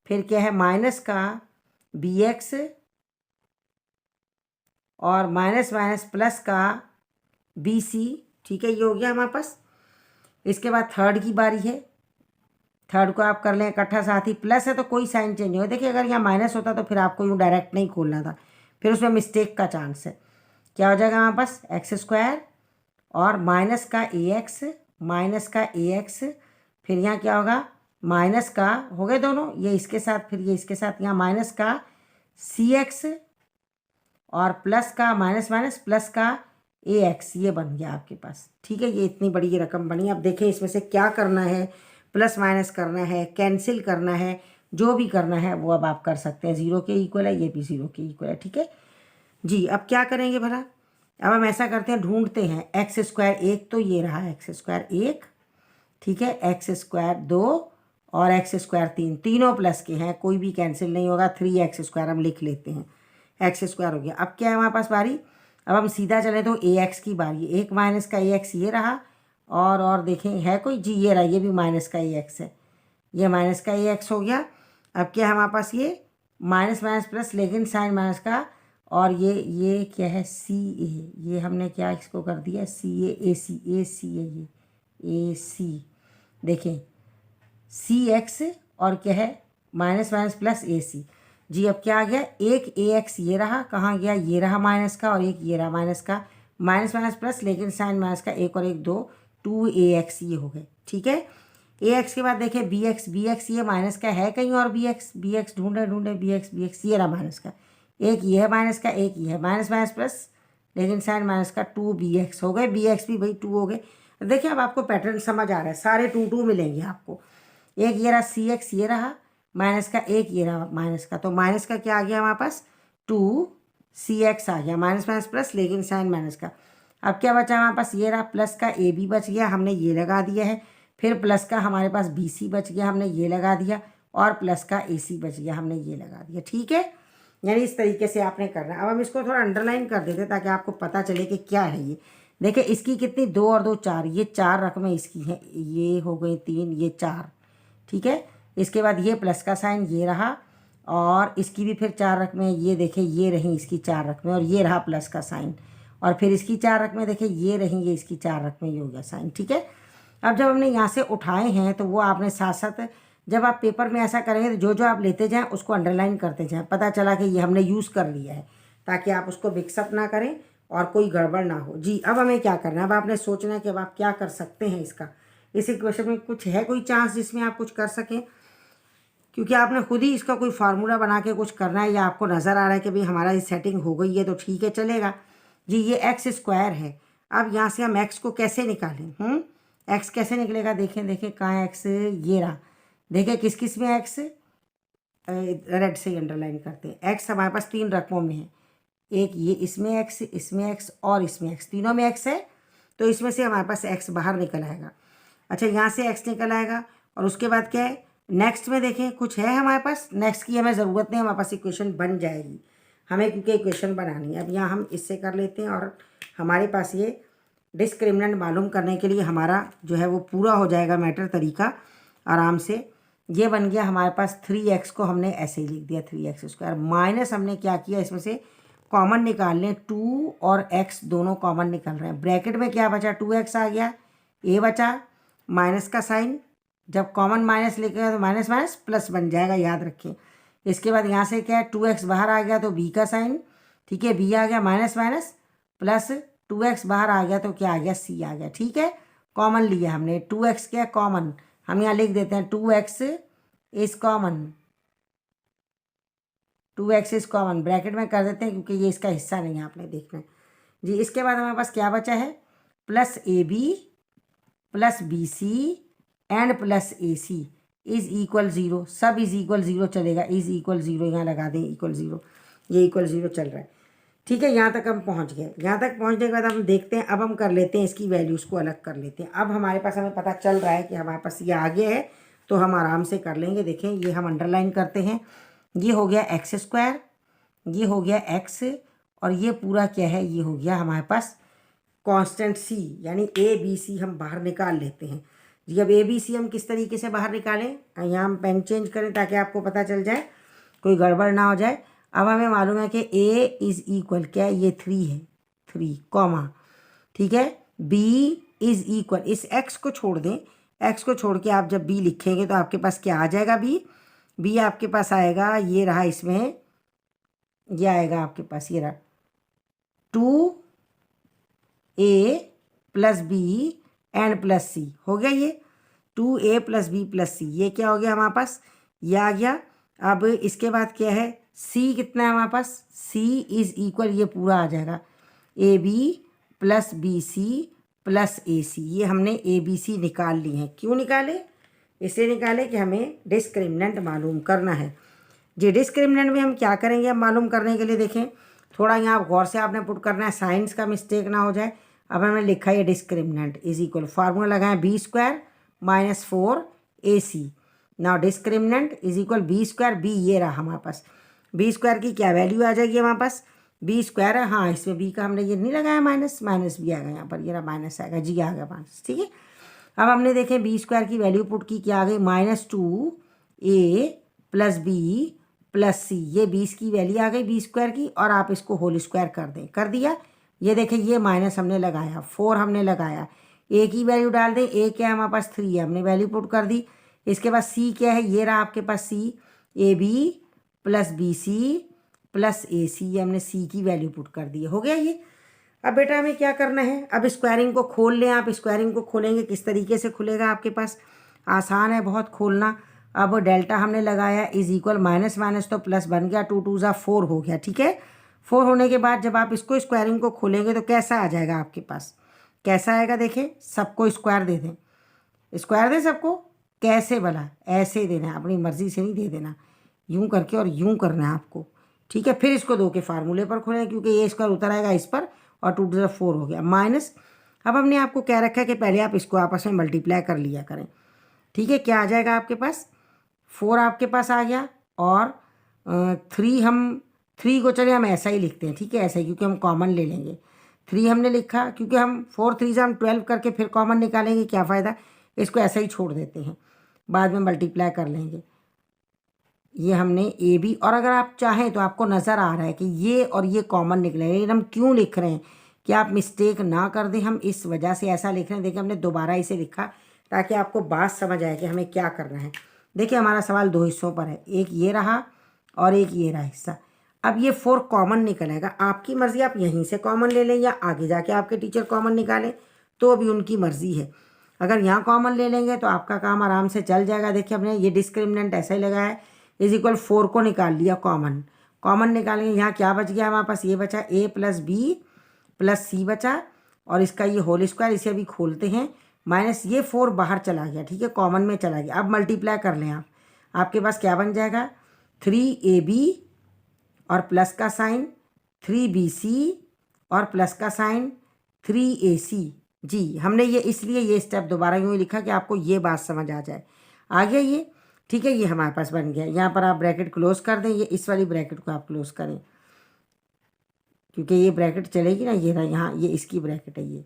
[SPEAKER 1] फिर क्या है माइनस का bx और माइनस माइनस प्लस का bc। ठीक है, ये हो गया हमारे पास। इसके बाद थर्ड की बारी है, थर्ड को आप कर लें इकट्ठा, साथ ही प्लस है तो कोई साइन चेंज नहीं हो। देखिए, अगर यहाँ माइनस होता तो फिर आपको यूँ डायरेक्ट नहीं खोलना था, फिर उसमें मिस्टेक का चांस है। क्या हो जाएगा हमारे पास, x² और माइनस का ax, माइनस का ax, फिर यहाँ क्या होगा, माइनस का, हो गए दोनों, ये इसके साथ फिर ये इसके साथ, यहाँ माइनस का cx और प्लस का माइनस माइनस प्लस का AX ये बन गया आपके पास, ठीक है। ये इतनी बड़ी ये रकम बनी। अब देखें इसमें से क्या करना है, प्लस माइनस करना है, कैंसिल करना है, जो भी करना है वो अब आप कर सकते हैं। 0 के इक्वल है, ये भी 0 के इक्वल है, ठीक है जी। अब क्या करेंगे भला, अब हम ऐसा करते हैं, ढूंढते हैं एक्स स्क्वायर 1, तो ये रहा एक्स स्क्वायर 1, ठीक है। एक्स स्क्वायर 2 और एक्स स्क्वायर 3, तीनों प्लस के हैं, कोई भी कैंसिल नहीं होगा। 3x स्क्वायर हम लिख लेते हैं, एक्स स्क्वायर हो गया। अब क्या है हमारे पास बारी, अब हम सीधा चले तो AX की बारी। 1 माइनस का AX ये रहा, और देखें है कोई जी, ये रहा, ये भी माइनस का AX है, ये माइनस का AX हो गया। अब क्या है हमारे पास, ये माइनस माइनस प्लस, लेकिन साइन माइनस का, और ये क्या है CA, ये हमने क्या इसको कर दिया CA AC है, ये AC देखें CX और क्या है माइनस माइनस प्लस AC जी। अब क्या आ गया, एक AX ये रहा, कहाँ गया, ये रहा माइनस का, और एक ये रहा माइनस का, माइनस माइनस प्लस, लेकिन साइन माइनस का, एक और एक 2, 2AX ये हो गए, ठीक है। AX के बाद देखें BX ये माइनस का है कहीं, और BX ढूंढे BX ये रहा माइनस का, एक ये है माइनस का, एक ये है माइनस माइनस प्लस, लेकिन साइन माइनस का, 2BX हो गए, BX भी भाई 2 हो गए। देखिए अब आपको पैटर्न समझ आ रहा है, सारे 2 मिलेंगे आपको। एक ये रहा CX ये रहा माइनस का, एक ये रहा माइनस का, तो माइनस का क्या आ गया हमारे पास 2CX आ गया, माइनस माइनस प्लस, लेकिन साइन माइनस का। अब क्या बचा हमारे पास, ये रहा प्लस का AB बच गया, हमने ये लगा दिया है, फिर प्लस का हमारे पास BC बच गया, हमने ये लगा दिया, और प्लस का AC बच गया, हमने ये लगा दिया, ठीक है। यानी इस तरीके से आपने करना है। अब हम इसको थोड़ा अंडरलाइन कर देते ताकि आपको पता चले कि क्या है ये। देखिए इसकी कितनी, 2 और 2 4, ये 4 रकमें इसकी हैं, ये हो गई 3, ये 4, ठीक है। इसके बाद ये प्लस का साइन ये रहा, और इसकी भी फिर 4 रकमें, ये देखें ये रही इसकी 4 रकमें, और ये रहा प्लस का साइन, और फिर इसकी 4 रकमें देखें ये रही, ये इसकी 4 रकमें, ये हो गया साइन, ठीक है। अब जब हमने यहाँ से उठाए हैं तो वो आपने साथ साथ, जब आप पेपर में ऐसा करेंगे तो जो जो आप लेते जाएं उसको अंडरलाइन करते जाएं, पता चला कि ये हमने यूज़ कर लिया है, ताकि आप उसको मिक्सअप ना करें और कोई गड़बड़ ना हो जी। अब हमें क्या करना है, अब आपने सोचना है कि अब आप क्या कर सकते हैं इसका, इस इक्वेशन में कुछ है कोई चांस जिसमें आप कुछ कर सकें, क्योंकि आपने खुद ही इसका कोई फार्मूला बना के कुछ करना है, या आपको नज़र आ रहा है कि भाई हमारा ये सेटिंग हो गई है तो ठीक है चलेगा जी। ये एक्स स्क्वायर है, अब यहाँ से हम एक्स को कैसे निकालें, एक्स कैसे निकलेगा, देखें कहाँ एक्स, ये रहा, देखें किस किस में एक्स, रेड से अंडरलाइन करते हैं। एक्स हमारे पास 3 रकमों में है, एक ये इसमें एक्स और इसमें एक्स, तीनों में एक्स है, तो इसमें से हमारे पास एक्स बाहर निकल आएगा। अच्छा यहाँ से एक्स निकल आएगा, और उसके बाद क्या है नेक्स्ट में, देखें कुछ है हमारे पास, नेक्स्ट की हमें ज़रूरत नहीं, हमारे पास इक्वेशन बन जाएगी हमें, क्योंकि इक्वेशन बनानी है। अब यहाँ हम इससे कर लेते हैं, और हमारे पास ये डिस्क्रिमिनेंट मालूम करने के लिए हमारा जो है वो पूरा हो जाएगा मैटर, तरीका आराम से। ये बन गया हमारे पास 3x को हमने ऐसे ही लिख दिया 3x स्क्वायर, माइनस हमने क्या किया इसमें से कॉमन निकाल लें, 2 और x दोनों कॉमन निकल रहे हैं, ब्रैकेट में क्या बचा 2x आ गया, a बचा, माइनस का साइन, जब कॉमन माइनस लेके तो माइनस माइनस प्लस बन जाएगा, याद रखें। इसके बाद यहाँ से क्या है 2x बाहर आ गया तो b का साइन, ठीक है, b आ गया माइनस माइनस प्लस, 2x बाहर आ गया तो क्या आ गया c आ गया, ठीक है। कॉमन लिया हमने, 2x क्या कॉमन, हम यहाँ लिख देते हैं 2x is common, 2x is common, bracket में कर देते हैं क्योंकि ये इसका हिस्सा नहीं है, आपने देखना है जी। इसके बाद हमारे पास क्या बचा है, plus AB plus BC and plus AC is equal 0, सब इज इक्वल 0 चलेगा, इज इक्वल 0 यहाँ लगा दें, इक्वल 0, ये इक्वल 0 चल रहा है, ठीक है। यहाँ तक हम पहुँच गए। यहाँ तक पहुँचने के बाद हम देखते हैं, अब हम कर लेते हैं इसकी वैल्यूज़ को अलग कर लेते हैं। अब हमारे पास हमें पता चल रहा है कि हमारे पास ये आगे है, तो हम आराम से कर लेंगे। देखें ये हम अंडरलाइन करते हैं, ये हो गया एक्स स्क्वायर, ये हो गया एक्स, और ये पूरा क्या है, ये हो गया हमारे पास कांस्टेंट C, यानी ABC हम बाहर निकाल लेते हैं जी। अब ABC हम किस तरीके से बाहर निकालें, यहाँ हम पेन चेंज करें ताकि आपको पता चल जाए, कोई गड़बड़ ना हो जाए। अब हमें मालूम है कि A इज़ इक्वल क्या है, ये 3 है, 3 कॉमा, ठीक है, B इज़ इक्वल, इस x को छोड़ दें, x को छोड़ के आप जब B लिखेंगे तो आपके पास क्या आ जाएगा, B आपके पास आएगा, ये रहा, इसमें ये आएगा आपके पास, ये रहा 2A plus B and plus C, हो गया ये 2A plus B plus C, ये क्या हो गया हमारे पास, ये आ गया। अब इसके बाद क्या है, C कितना है हमारे पास, C इज़ इक्वल, ये पूरा आ जाएगा AB plus B C plus A C. ये हमने ए बी सी निकाल ली हैं। क्यों निकाले? इसलिए निकाले कि हमें डिस्क्रिमिनेंट मालूम करना है। जी डिस्क्रिमिनेंट में हम क्या करेंगे अब मालूम करने के लिए? देखें थोड़ा यहाँ गौर से आपने पुट करना है, साइंस का मिस्टेक ना हो जाए। अब हमने लिखा है डिस्क्रिमिनेंट इज इक्वल, फार्मूला लगाएं B square minus 4ac। Now discriminant is equal B square, B ये रहा हमारे पास, बी स्क्वायर की क्या वैल्यू आ जाएगी हमारे पास? बी स्क्वायर है, हाँ इसमें बी का हमने ये नहीं लगाया माइनस, माइनस भी आ गया यहाँ पर, ये रहा माइनस आएगा, जी आ गया माइनस, ठीक है। अब हमने देखें बी स्क्वायर की वैल्यू पुट की, क्या आ गई? -2a प्लस बी प्लस सी। ये 20 की वैल्यू आ गई बी स्क्वायर की, और आप इसको होल स्क्वायर कर दें, कर दिया। ये देखें ये माइनस हमने लगाया, 4 हमने लगाया, ए की वैल्यू डाल दें, ए क्या है हमारे पास 3 है, हमने वैल्यू पुट कर दी। इसके बाद सी क्या है, ये रहा आपके पास C, A B plus B C plus A C, ये हमने सी की वैल्यू पुट कर दी, हो गया ये। अब बेटा हमें क्या करना है? अब स्क्वायरिंग को खोल लें आप। स्क्वायरिंग को खोलेंगे, किस तरीके से खुलेगा आपके पास? आसान है बहुत खोलना। अब डेल्टा हमने लगाया इज इक्वल, माइनस माइनस तो प्लस बन गया, 2 2 4 हो गया, ठीक है। 4 होने के बाद जब आप इसको स्क्वायरिंग को खोलेंगे तो कैसा आ जाएगा आपके पास? कैसा आएगा? देखें सबको स्क्वायर दे दें, स्क्वायर दें सबको। कैसे भला? ऐसे देना है, अपनी मर्जी से नहीं दे देना, यूं करके और यूं करना है आपको, ठीक है। फिर इसको 2 के फार्मूले पर खोलें, क्योंकि ये स्क्वायर उतर आएगा इस पर, और 2 2 4 हो गया माइनस। अब हमने आपको क्या रखा है कि पहले आप इसको आपस में मल्टीप्लाई कर लिया करें, ठीक है। क्या आ जाएगा आपके पास? 4 आपके पास आ गया, और 3 हम 3 को चले हम ऐसा ही लिखते हैं, ठीक है, ऐसा ही, क्योंकि हम कॉमन ले लेंगे। 3 हमने लिखा, क्योंकि हम 4 3 से हम 12 करके फिर कॉमन निकालेंगे, क्या फ़ायदा, इसको ऐसा ही छोड़ देते हैं, बाद में मल्टीप्लाई कर लेंगे। ये हमने ए बी, और अगर आप चाहें तो आपको नज़र आ रहा है कि ये और ये कॉमन निकले, लेकिन हम क्यों लिख रहे हैं कि आप मिस्टेक ना कर दें, हम इस वजह से ऐसा लिख रहे हैं। देखिए हमने दोबारा इसे लिखा ताकि आपको बात समझ आए कि हमें क्या करना है। देखिए हमारा सवाल 2 हिस्सों पर है, एक ये रहा और एक ये रहा हिस्सा। अब ये 4 कॉमन निकलेगा, आपकी मर्ज़ी, आप यहीं से कॉमन ले लें या आगे जाके आपके टीचर कॉमन निकालें, तो अभी उनकी मर्ज़ी है। अगर यहाँ कॉमन ले लेंगे तो आपका काम आराम से चल जाएगा। देखिए हमने ये डिस्क्रिमिनेंट ऐसा ही लगाया है, इज इक्वल 4 को निकाल लिया कॉमन, कॉमन निकालेंगे, यहाँ क्या बच गया हमारे पास? ये बचा a प्लस बी प्लस सी बचा, और इसका ये होल स्क्वायर, इसे अभी खोलते हैं, माइनस ये 4 बाहर चला गया, ठीक है, कॉमन में चला गया। अब मल्टीप्लाई कर लें आप, आपके पास क्या बन जाएगा? 3ab और प्लस का साइन, 3bc और प्लस का साइन, 3ac। जी हमने ये इसलिए ये स्टेप दोबारा यूँ ही लिखा कि आपको ये बात समझ आ जाए। आ गया ये, ठीक है, ये हमारे पास बन गया। यहाँ पर आप ब्रैकेट क्लोज कर दें, ये इस वाली ब्रैकेट को आप क्लोज करें, क्योंकि ये ब्रैकेट चलेगी ना, ये रहा यहाँ, ये इसकी ब्रैकेट है ये।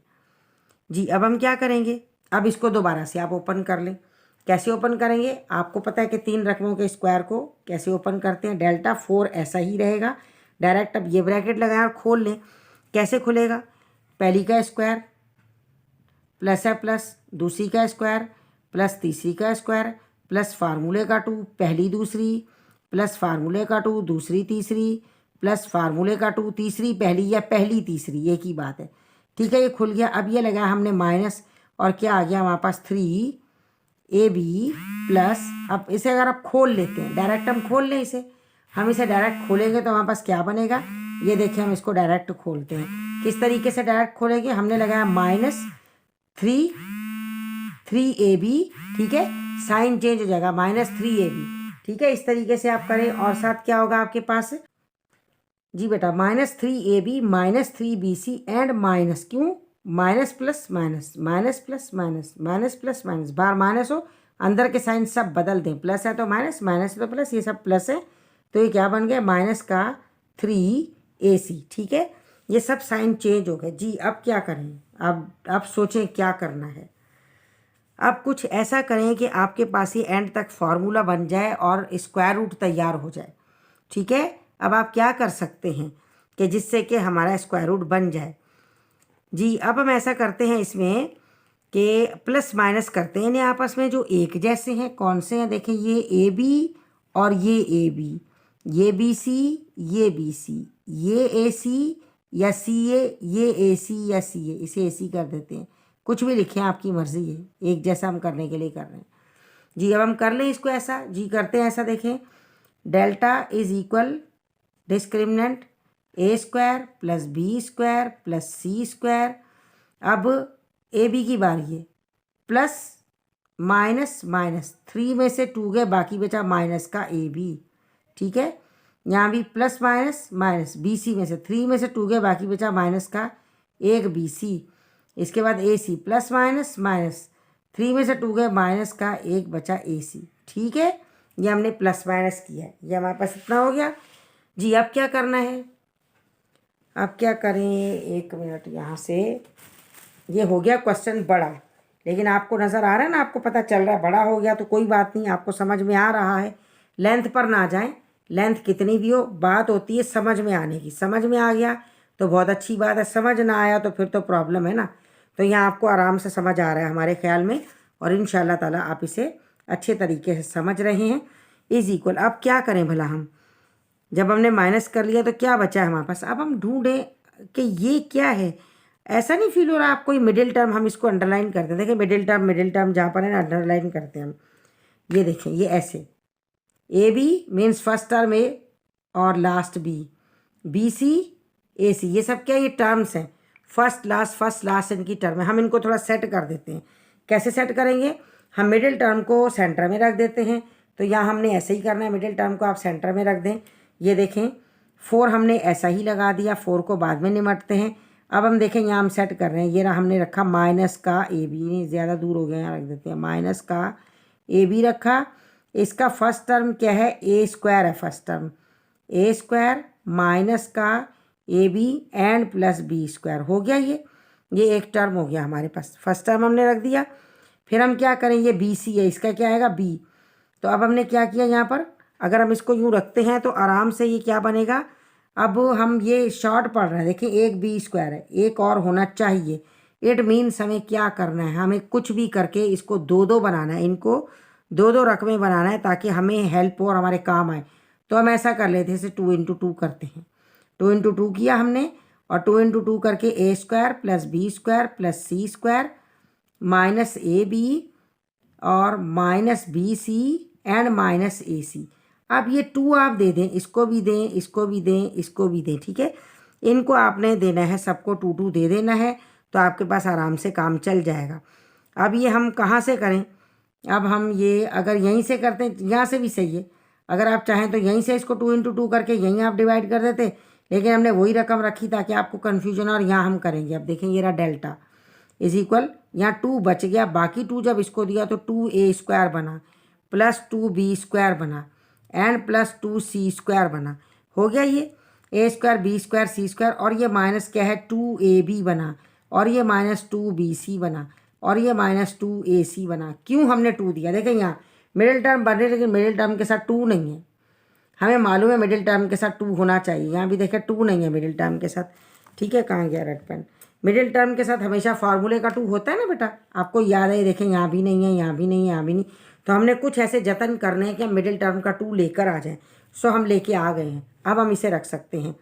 [SPEAKER 1] जी अब हम क्या करेंगे? अब इसको दोबारा से आप ओपन कर लें। कैसे ओपन करेंगे? आपको पता है कि 3 रकमों के स्क्वायर को कैसे ओपन करते हैं। डेल्टा 4 ऐसा ही रहेगा डायरेक्ट। अब ये ब्रैकेट लगाएं और खोल लें। कैसे खुलेगा? पहली का स्क्वायर प्लस है प्लस, दूसरी का स्क्वायर प्लस तीसरी का स्क्वायर प्लस फार्मूले का 2 पहली दूसरी, प्लस फार्मूले का 2 दूसरी तीसरी, प्लस फार्मूले का 2 तीसरी पहली या पहली तीसरी, एक ही बात है, ठीक है। ये खुल गया। अब ये लगाया हमने माइनस, और क्या आ गया हमारे पास? 3ab प्लस, अब इसे अगर आप खोल लेते हैं, डायरेक्ट हम खोल लें इसे, हम इसे डायरेक्ट खोलेंगे तो हमारे पास क्या बनेगा? ये देखिए हम इसको डायरेक्ट खोलते हैं। किस तरीके से डायरेक्ट खोलेंगे? हमने लगाया -3ab, ठीक है, साइन चेंज हो जाएगा, -3ab, ठीक है। इस तरीके से आप करें, और साथ क्या होगा आपके पास? जी बेटा -3ab -3bc एंड माइनस, क्यों? Minus plus minus, minus plus minus, minus plus minus, बाहर माइनस हो, अंदर के साइन सब बदल दें, प्लस है तो माइनस, माइनस है तो प्लस, ये सब प्लस है, तो ये क्या बन गया? माइनस का 3ac, ठीक है। ये सब साइन चेंज हो गए। जी अब क्या करें? अब आप सोचें क्या करना है। अब कुछ ऐसा करें कि आपके पास ये एंड तक फार्मूला बन जाए और स्क्वायर रूट तैयार हो जाए, ठीक है। अब आप क्या कर सकते हैं कि जिससे कि हमारा स्क्वायर रूट बन जाए? जी अब हम ऐसा करते हैं इसमें कि प्लस माइनस करते हैं इन्हें आपस में, जो एक जैसे हैं। कौन से हैं? देखें ये ए बी और ये ए बी, ये बी सी, ये बी सी, ये ए सी या सी ए, ये ए सी या सी ए, इसे ए सी कर देते हैं, कुछ भी लिखें आपकी मर्ज़ी है, एक जैसा हम करने के लिए कर रहे हैं। जी अब हम कर लें इसको ऐसा। जी करते हैं ऐसा। देखें delta is equal discriminant A square plus B square plus C square. अब ए बी की बारी है, प्लस माइनस माइनस, 3 में से 2 गए, बाकी बचा माइनस का ए बी। ठीक है, यहाँ भी plus minus minus, B C में से 3 में से 2 गए, बाकी बचा माइनस का एक बी सी। इसके बाद A C plus minus minus, 3 में से 2 गए, माइनस का एक बचा ए सी। ठीक है, ये हमने प्लस माइनस किया है, ये हमारे पास इतना हो गया जी। अब क्या करना है, अब क्या करें, 1 मिनट, यहाँ से ये हो गया क्वेश्चन बड़ा, लेकिन आपको नज़र आ रहा है ना, आपको पता चल रहा है बड़ा हो गया तो कोई बात नहीं, आपको समझ में आ रहा है। लेंथ पर ना जाएं, लेंथ कितनी भी हो, बात होती है समझ में आने की। समझ में आ गया तो बहुत अच्छी बात है, समझ ना आया तो फिर तो प्रॉब्लम है ना। तो यहाँ आपको आराम से समझ आ रहा है हमारे ख्याल में, और इंशाल्लाह ताला आप इसे अच्छे तरीके से समझ रहे हैं। इज इक्वल, अब क्या करें भला हम, जब हमने माइनस कर लिया तो क्या बचा है हमारे पास। अब हम ढूंढें कि ये क्या है। ऐसा नहीं फील हो रहा आपको, ये मिडिल टर्म, हम इसको अंडरलाइन करते हैं। देखिए मिडिल टर्म जहाँ पर है ना, अंडरलाइन करते हैं हम। ये देखें, ये ऐसे, A B means first term A और last B, B C A C, ये सब क्या, ये टर्म्स हैं, फर्स्ट लास्ट इनकी टर्म है। हम इनको थोड़ा सेट कर देते हैं। कैसे सेट करेंगे, हम मिडिल टर्म को सेंटर में रख देते हैं। तो यहाँ हमने ऐसे ही करना है, मिडिल टर्म को आप सेंटर में रख दें। ये देखें 4 हमने ऐसा ही लगा दिया, 4 को बाद में निमटते हैं। अब हम देखें यहाँ हम सेट कर रहे हैं, ये रहा, हमने रखा माइनस का ए बी, नहीं ज़्यादा दूर हो गया, यहाँ रख देते हैं, माइनस का ए बी रखा। इसका फर्स्ट टर्म क्या है, ए स्क्वायर है first term, A square minus का A B and plus B square. हो गया ये एक टर्म हो गया हमारे पास, फर्स्ट टर्म हमने रख दिया। फिर हम क्या करें, ये बी सी है, इसका क्या आएगा बी। तो अब हमने क्या किया यहाँ पर, अगर हम इसको यूँ रखते हैं तो आराम से ये क्या बनेगा। अब हम ये शॉर्ट पढ़ रहे हैं, देखिए एक बी स्क्वायर है, एक और होना चाहिए। इट मीन्स हमें क्या करना है, हमें कुछ भी करके इसको 2-2 बनाना है, इनको 2-2 रकमें बनाना है ताकि हमें हेल्प हो और हमारे काम आए। तो हम ऐसा कर लेते हैं, इसे 2 × 2 करते हैं। 2 × 2 किया हमने, और 2 × 2 करके A square plus B square plus C square minus A B और minus B C and minus A C. अब ये 2 आप दे दें, इसको भी दें, इसको भी दें, इसको भी दें। ठीक है, इनको आपने देना है, सबको 2-2 दे देना है, तो आपके पास आराम से काम चल जाएगा। अब ये हम कहाँ से करें, अब हम ये अगर यहीं से करते हैं, यहाँ से भी सही है। अगर आप चाहें तो यहीं से इसको 2 × 2 करके यहीं आप डिवाइड कर देते, लेकिन हमने वही रकम रखी ताकि आपको कन्फ्यूजन, और यहाँ हम करेंगे। अब देखें, ये रहा डेल्टा इज इक्वल, यहाँ 2 बच गया, बाकी 2 जब इसको दिया तो 2a स्क्वायर बना प्लस 2b स्क्वायर बना एंड प्लस 2c स्क्वायर बना। हो गया ये ए स्क्वायर बी स्क्वायर सी स्क्वायर, और ये माइनस क्या है 2ab बना, और ये माइनस 2bc बना, और ये माइनस 2ac बना। क्यों हमने 2 दिया, देखें यहाँ मिडिल टर्म बन रहे, लेकिन मिडिल टर्म के साथ 2 नहीं है। हमें मालूम है मिडिल टर्म के साथ 2 होना चाहिए, यहाँ भी देखें 2 नहीं है मिडिल टर्म के साथ। ठीक है, कहाँ गया रेड पेन। मिडिल टर्म के साथ हमेशा फार्मूले का 2 होता है ना बेटा, आपको याद है। देखें यहाँ भी नहीं है, यहाँ भी नहीं है, यहाँ भी नहीं। तो हमने कुछ ऐसे जतन करने हैं कि हम मिडिल टर्म का 2 लेकर आ जाएं। सो हम लेके आ गए हैं, अब हम इसे रख सकते हैं।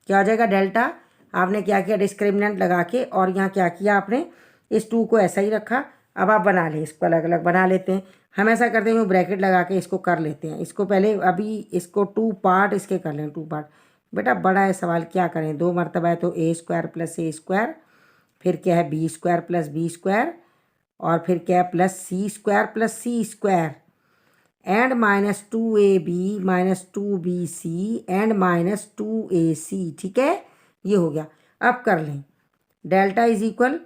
[SPEAKER 1] क्या हो जाएगा, डेल्टा, आपने क्या किया, डिस्क्रिमिनेंट लगा के, और यहाँ क्या किया आपने, इस 2 को ऐसा ही रखा। अब आप बना लें, इसको अलग अलग बना लेते हैं। हम ऐसा करते हैं, ब्रैकेट लगा के इसको कर लेते हैं। इसको पहले अभी इसको 2 पार्ट इसके कर लें, 2 पार्ट। बेटा बड़ा है सवाल, क्या करें, 2 मरतबा है तो A square plus A square, फिर क्या है B square plus B square, और फिर क्या है plus C square plus C square and minus 2ab minus 2bc and minus 2ac। ठीक है, ये हो गया। अब कर लें, डेल्टा इज इक्वल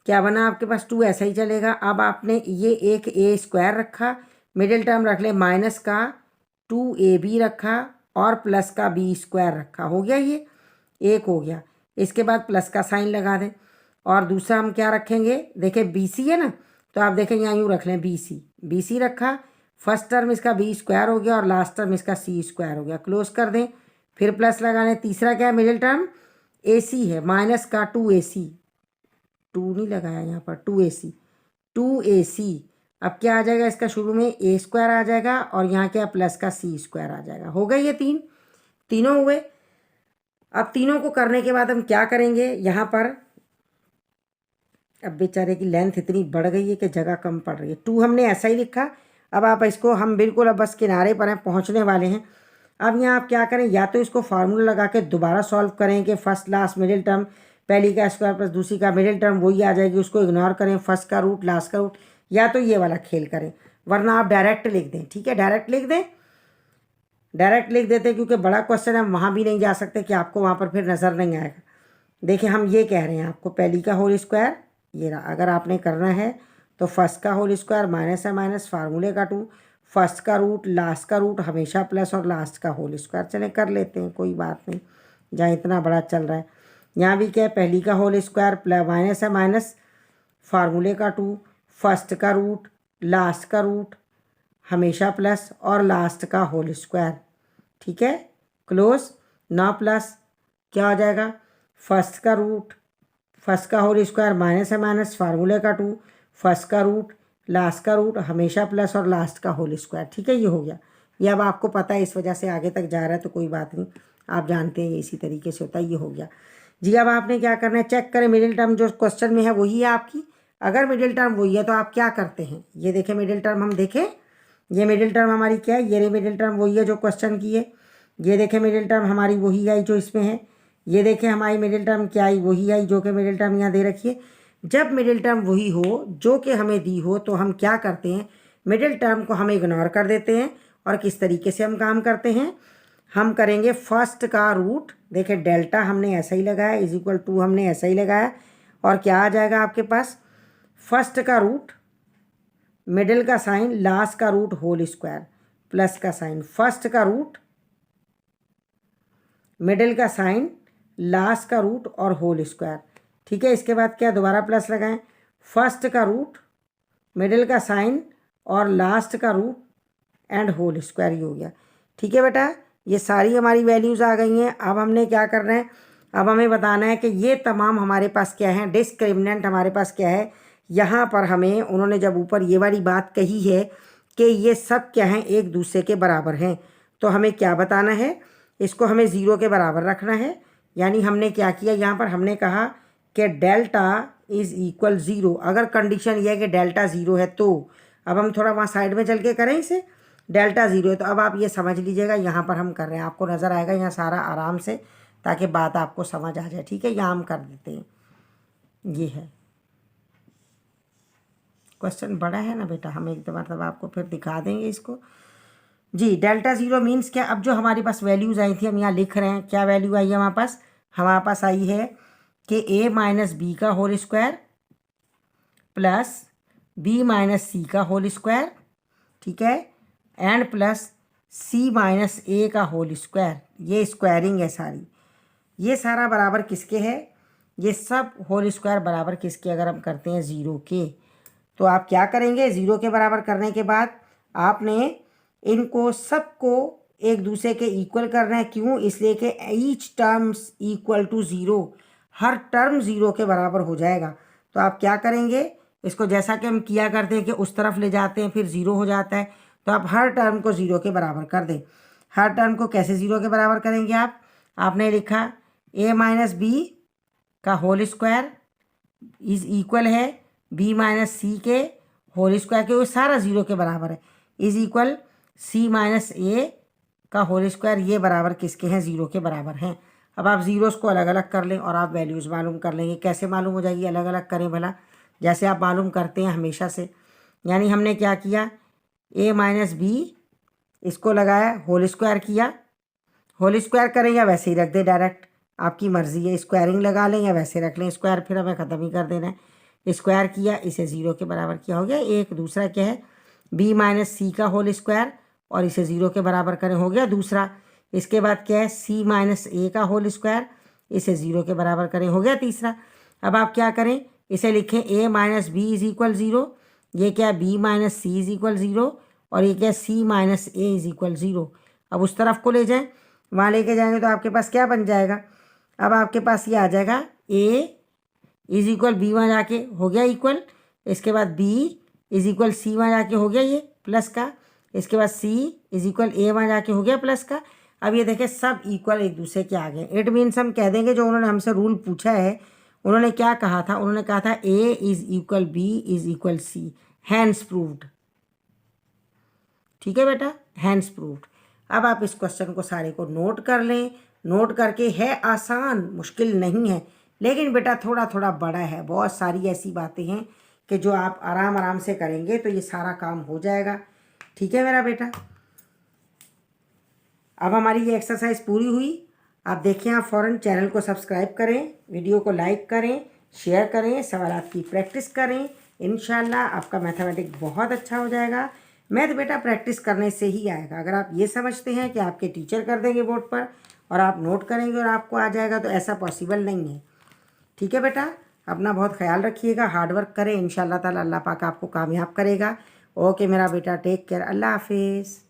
[SPEAKER 1] क्या बना आपके पास, 2 ऐसा ही चलेगा। अब आपने ये एक ए स्क्वायर रखा, मिडिल टर्म रख ले माइनस का 2ab रखा, और प्लस का बी स्क्वायर रखा। हो गया, ये एक हो गया। इसके बाद प्लस का साइन लगा दें, और दूसरा हम क्या रखेंगे, देखें बी सी है ना, तो आप देखें यहाँ यूँ रख लें बी सी रखा। फर्स्ट टर्म इसका बी स्क्वायर हो गया और लास्ट टर्म इसका सी स्क्वायर हो गया। क्लोज कर दें, फिर प्लस लगा लें। तीसरा क्या है, मिडिल टर्म ए सी है, माइनस का 2ac, 2 नहीं लगाया यहाँ पर, 2ac। अब क्या आ जाएगा, इसका शुरू में ए स्क्वायर आ जाएगा, और यहाँ क्या प्लस का सी स्क्वायर आ जाएगा। हो गए ये तीनों हुए। अब तीनों को करने के बाद हम क्या करेंगे, यहाँ पर अब बेचारे की लेंथ इतनी बढ़ गई है कि जगह कम पड़ रही है। 2 हमने ऐसा ही लिखा। अब आप इसको, हम बिल्कुल अब बस किनारे पर हैं, पहुँचने वाले हैं। अब यहाँ आप क्या करें, या तो इसको फार्मूला लगा के दोबारा सॉल्व करें कि फर्स्ट लास्ट मिडिल टर्म, पहली का स्क्वायर प्लस दूसरी का मिडिल टर्म वही आ जाएगी, उसको इग्नोर करें, फर्स्ट का रूट लास्ट का रूट, या तो ये वाला खेल करें, वरना आप डायरेक्ट लिख दें। ठीक है, डायरेक्ट लिख दें, डायरेक्ट लिख देते हैं, क्योंकि बड़ा क्वेश्चन है, वहाँ भी नहीं जा सकते कि आपको वहाँ पर फिर नज़र नहीं आएगा। देखिए हम ये कह रहे हैं आपको, पहली का होल स्क्वायर ये रहा, अगर आपने करना है तो फर्स्ट का होल स्क्वायर माइनस है माइनस फार्मूले का 2, फर्स्ट का रूट लास्ट का रूट हमेशा प्लस, और लास्ट का होल स्क्वायर। चलें कर लेते हैं, कोई बात नहीं, जहाँ इतना बड़ा चल रहा है। यहाँ भी क्या है, पहली का होल स्क्वायर प्लस माइनस है माइनस फार्मूले का 2, फर्स्ट का रूट लास्ट का रूट हमेशा प्लस, और लास्ट का होल स्क्वायर। ठीक है, क्लोज ना प्लस क्या हो जाएगा, फर्स्ट का रूट फर्स्ट का होल स्क्वायर माइनस है माइनस फार्मूले का 2, फर्स्ट का रूट लास्ट का रूट हमेशा प्लस, और लास्ट का होल स्क्वायर। ठीक है, ये हो गया। ये अब आपको पता है, इस वजह से आगे तक जा रहा है तो कोई बात नहीं, आप जानते हैं ये इसी तरीके से होता है। ये हो गया जी। अब आपने क्या करना है, चेक करें मिडिल टर्म जो क्वेश्चन में है वही है आपकी। अगर मिडिल टर्म वही है तो आप क्या करते हैं, ये देखें मिडिल टर्म, हम देखें ये मिडिल टर्म हमारी क्या है, ये रे मिडिल टर्म वही है जो क्वेश्चन की है। ये देखें मिडिल टर्म हमारी वही आई जो इसमें है। ये देखें हमारी मिडिल टर्म क्या आई, वही आई जो कि मिडिल टर्म यहाँ दे रखी है। जब मिडिल टर्म वही हो जो कि हमें दी हो तो हम क्या करते हैं, मिडिल टर्म को हम इग्नोर कर देते हैं। और किस तरीके से हम काम करते हैं, हम करेंगे फर्स्ट का रूट, देखें डेल्टा हमने ऐसा ही लगाया, इज इक्वल टू हमने ऐसा ही लगाया, और क्या आ जाएगा आपके पास, फर्स्ट का रूट मिडिल का साइन लास्ट का रूट होल स्क्वायर प्लस का साइन, फर्स्ट का रूट मिडिल का साइन लास्ट का रूट और होल स्क्वायर। ठीक है, इसके बाद क्या दोबारा प्लस लगाएं, फर्स्ट का रूट मिडिल का साइन और लास्ट का रूट एंड होल स्क्वायर, ही हो गया। ठीक है बेटा, ये सारी हमारी वैल्यूज़ आ गई हैं। अब हमने क्या करना है, अब हमें बताना है कि ये तमाम हमारे पास क्या है, डिस्क्रिमिनेंट हमारे पास क्या है। यहाँ पर हमें उन्होंने जब ऊपर ये वाली बात कही है कि ये सब क्या हैं, एक दूसरे के बराबर हैं, तो हमें क्या बताना है, इसको हमें ज़ीरो के बराबर रखना है। यानी हमने क्या किया, यहाँ पर हमने कहा कि डेल्टा इज़ इक्वल ज़ीरो। अगर कंडीशन ये है कि डेल्टा ज़ीरो है तो अब हम थोड़ा वहाँ साइड में चल के करें इसे, डेल्टा ज़ीरो है तो अब आप ये समझ लीजिएगा, यहाँ पर हम कर रहे हैं, आपको नज़र आएगा यहाँ सारा आराम से, ताकि बात आपको समझ आ जाए। ठीक है, यहाँ हम कर देते हैं, ये है क्वेश्चन बड़ा है ना बेटा, हम एक मतलब आपको फिर दिखा देंगे इसको जी। डेल्टा ज़ीरो मीन्स क्या, अब जो हमारे पास वैल्यूज़ आई थी हम यहाँ लिख रहे हैं, क्या वैल्यू आई है हमारे पास आई है कि a माइनस बी का whole square plus b minus C का होल स्क्वायर, ठीक है, and plus c minus a का होल स्क्वायर। ये स्क्वायरिंग है सारी, ये सारा बराबर किसके है, ये सब होल स्क्वायर बराबर किसके, अगर हम करते हैं ज़ीरो के, तो आप क्या करेंगे, ज़ीरो के बराबर करने के बाद आपने इनको सबको एक दूसरे के इक्वल करना है। क्यों, इसलिए कि each terms equal to zero, हर टर्म ज़ीरो के बराबर हो जाएगा। तो आप क्या करेंगे, इसको जैसा कि हम किया करते हैं कि उस तरफ ले जाते हैं फिर ज़ीरो हो जाता है, तो आप हर टर्म को ज़ीरो के बराबर कर दें। हर टर्म को कैसे ज़ीरो के बराबर करेंगे आपने लिखा a माइनस बी का होल स्क्वायर इज़ इक्वल है b माइनस सी के होल स्क्वायर के, वो सारा ज़ीरो के बराबर है, is equal c minus a का होल स्क्वायर, ये बराबर किसके हैं, ज़ीरो के बराबर हैं। अब आप ज़ीरोज़ को अलग अलग कर लें और आप वैल्यूज़ मालूम कर लेंगे। कैसे मालूम हो जाएगी, अलग अलग करें भला, जैसे आप मालूम करते हैं हमेशा से। यानी हमने क्या किया, a माइनस बी इसको लगाया, होल स्क्वायर किया, होल स्क्वायर करें या वैसे ही रख दें डायरेक्ट, आपकी मर्ज़ी है, स्क्वायरिंग लगा लें या वैसे रख लें, स्क्वायर फिर हमें ख़त्म ही कर देना है। स्क्वायर किया, इसे ज़ीरो के बराबर किया, हो गया। एक दूसरा क्या है, b माइनस सी का होल स्क्वायर, और इसे ज़ीरो के बराबर करें, हो गया दूसरा। इसके बाद क्या है, c माइनस a का होल स्क्वायर, इसे ज़ीरो के बराबर करें, हो गया तीसरा। अब आप क्या करें, इसे लिखें a minus B is equal zero, ये क्या है b minus C is equal zero, और ये क्या है c minus a is equal zero. अब उस तरफ को ले जाएं, वहाँ लेके जाएंगे तो आपके पास क्या बन जाएगा, अब आपके पास ये आ जाएगा a इज़ इक्वल बी वहाँ जाके हो गया इक्वल, इसके बाद b इज़ इक्वल सी वहाँ जाके हो गया ये प्लस का, इसके बाद c इज़ इक्वल a वहाँ जाके हो गया प्लस का। अब ये देखें सब इक्वल एक दूसरे के आ गए। इट मीन्स हम कह देंगे जो उन्होंने हमसे रूल पूछा है, उन्होंने क्या कहा था, उन्होंने कहा था a is equal b is equal c, hence proved. ठीक है बेटा, हैंस प्रूव्ड। अब आप इस क्वेश्चन को सारे को नोट कर लें। नोट करके, है आसान, मुश्किल नहीं है, लेकिन बेटा थोड़ा थोड़ा बड़ा है। बहुत सारी ऐसी बातें हैं कि जो आप आराम आराम से करेंगे तो ये सारा काम हो जाएगा। ठीक है मेरा बेटा। अब हमारी ये एक्सरसाइज पूरी हुई। आप देखें, आप फ़ौरन चैनल को सब्सक्राइब करें, वीडियो को लाइक करें, शेयर करें, सवालात की प्रैक्टिस करें। इंशाल्लाह आपका मैथमेटिक्स बहुत अच्छा हो जाएगा। मैथ बेटा प्रैक्टिस करने से ही आएगा। अगर आप ये समझते हैं कि आपके टीचर कर देंगे बोर्ड पर और आप नोट करेंगे और आपको आ जाएगा, तो ऐसा पॉसिबल नहीं है। ठीक है बेटा, अपना बहुत ख्याल रखिएगा, हार्ड वर्क करें, इंशाल्लाह ताला अल्लाह पाक आपको कामयाब करेगा। ओके मेरा बेटा, टेक केयर, अल्लाह हाफिज़।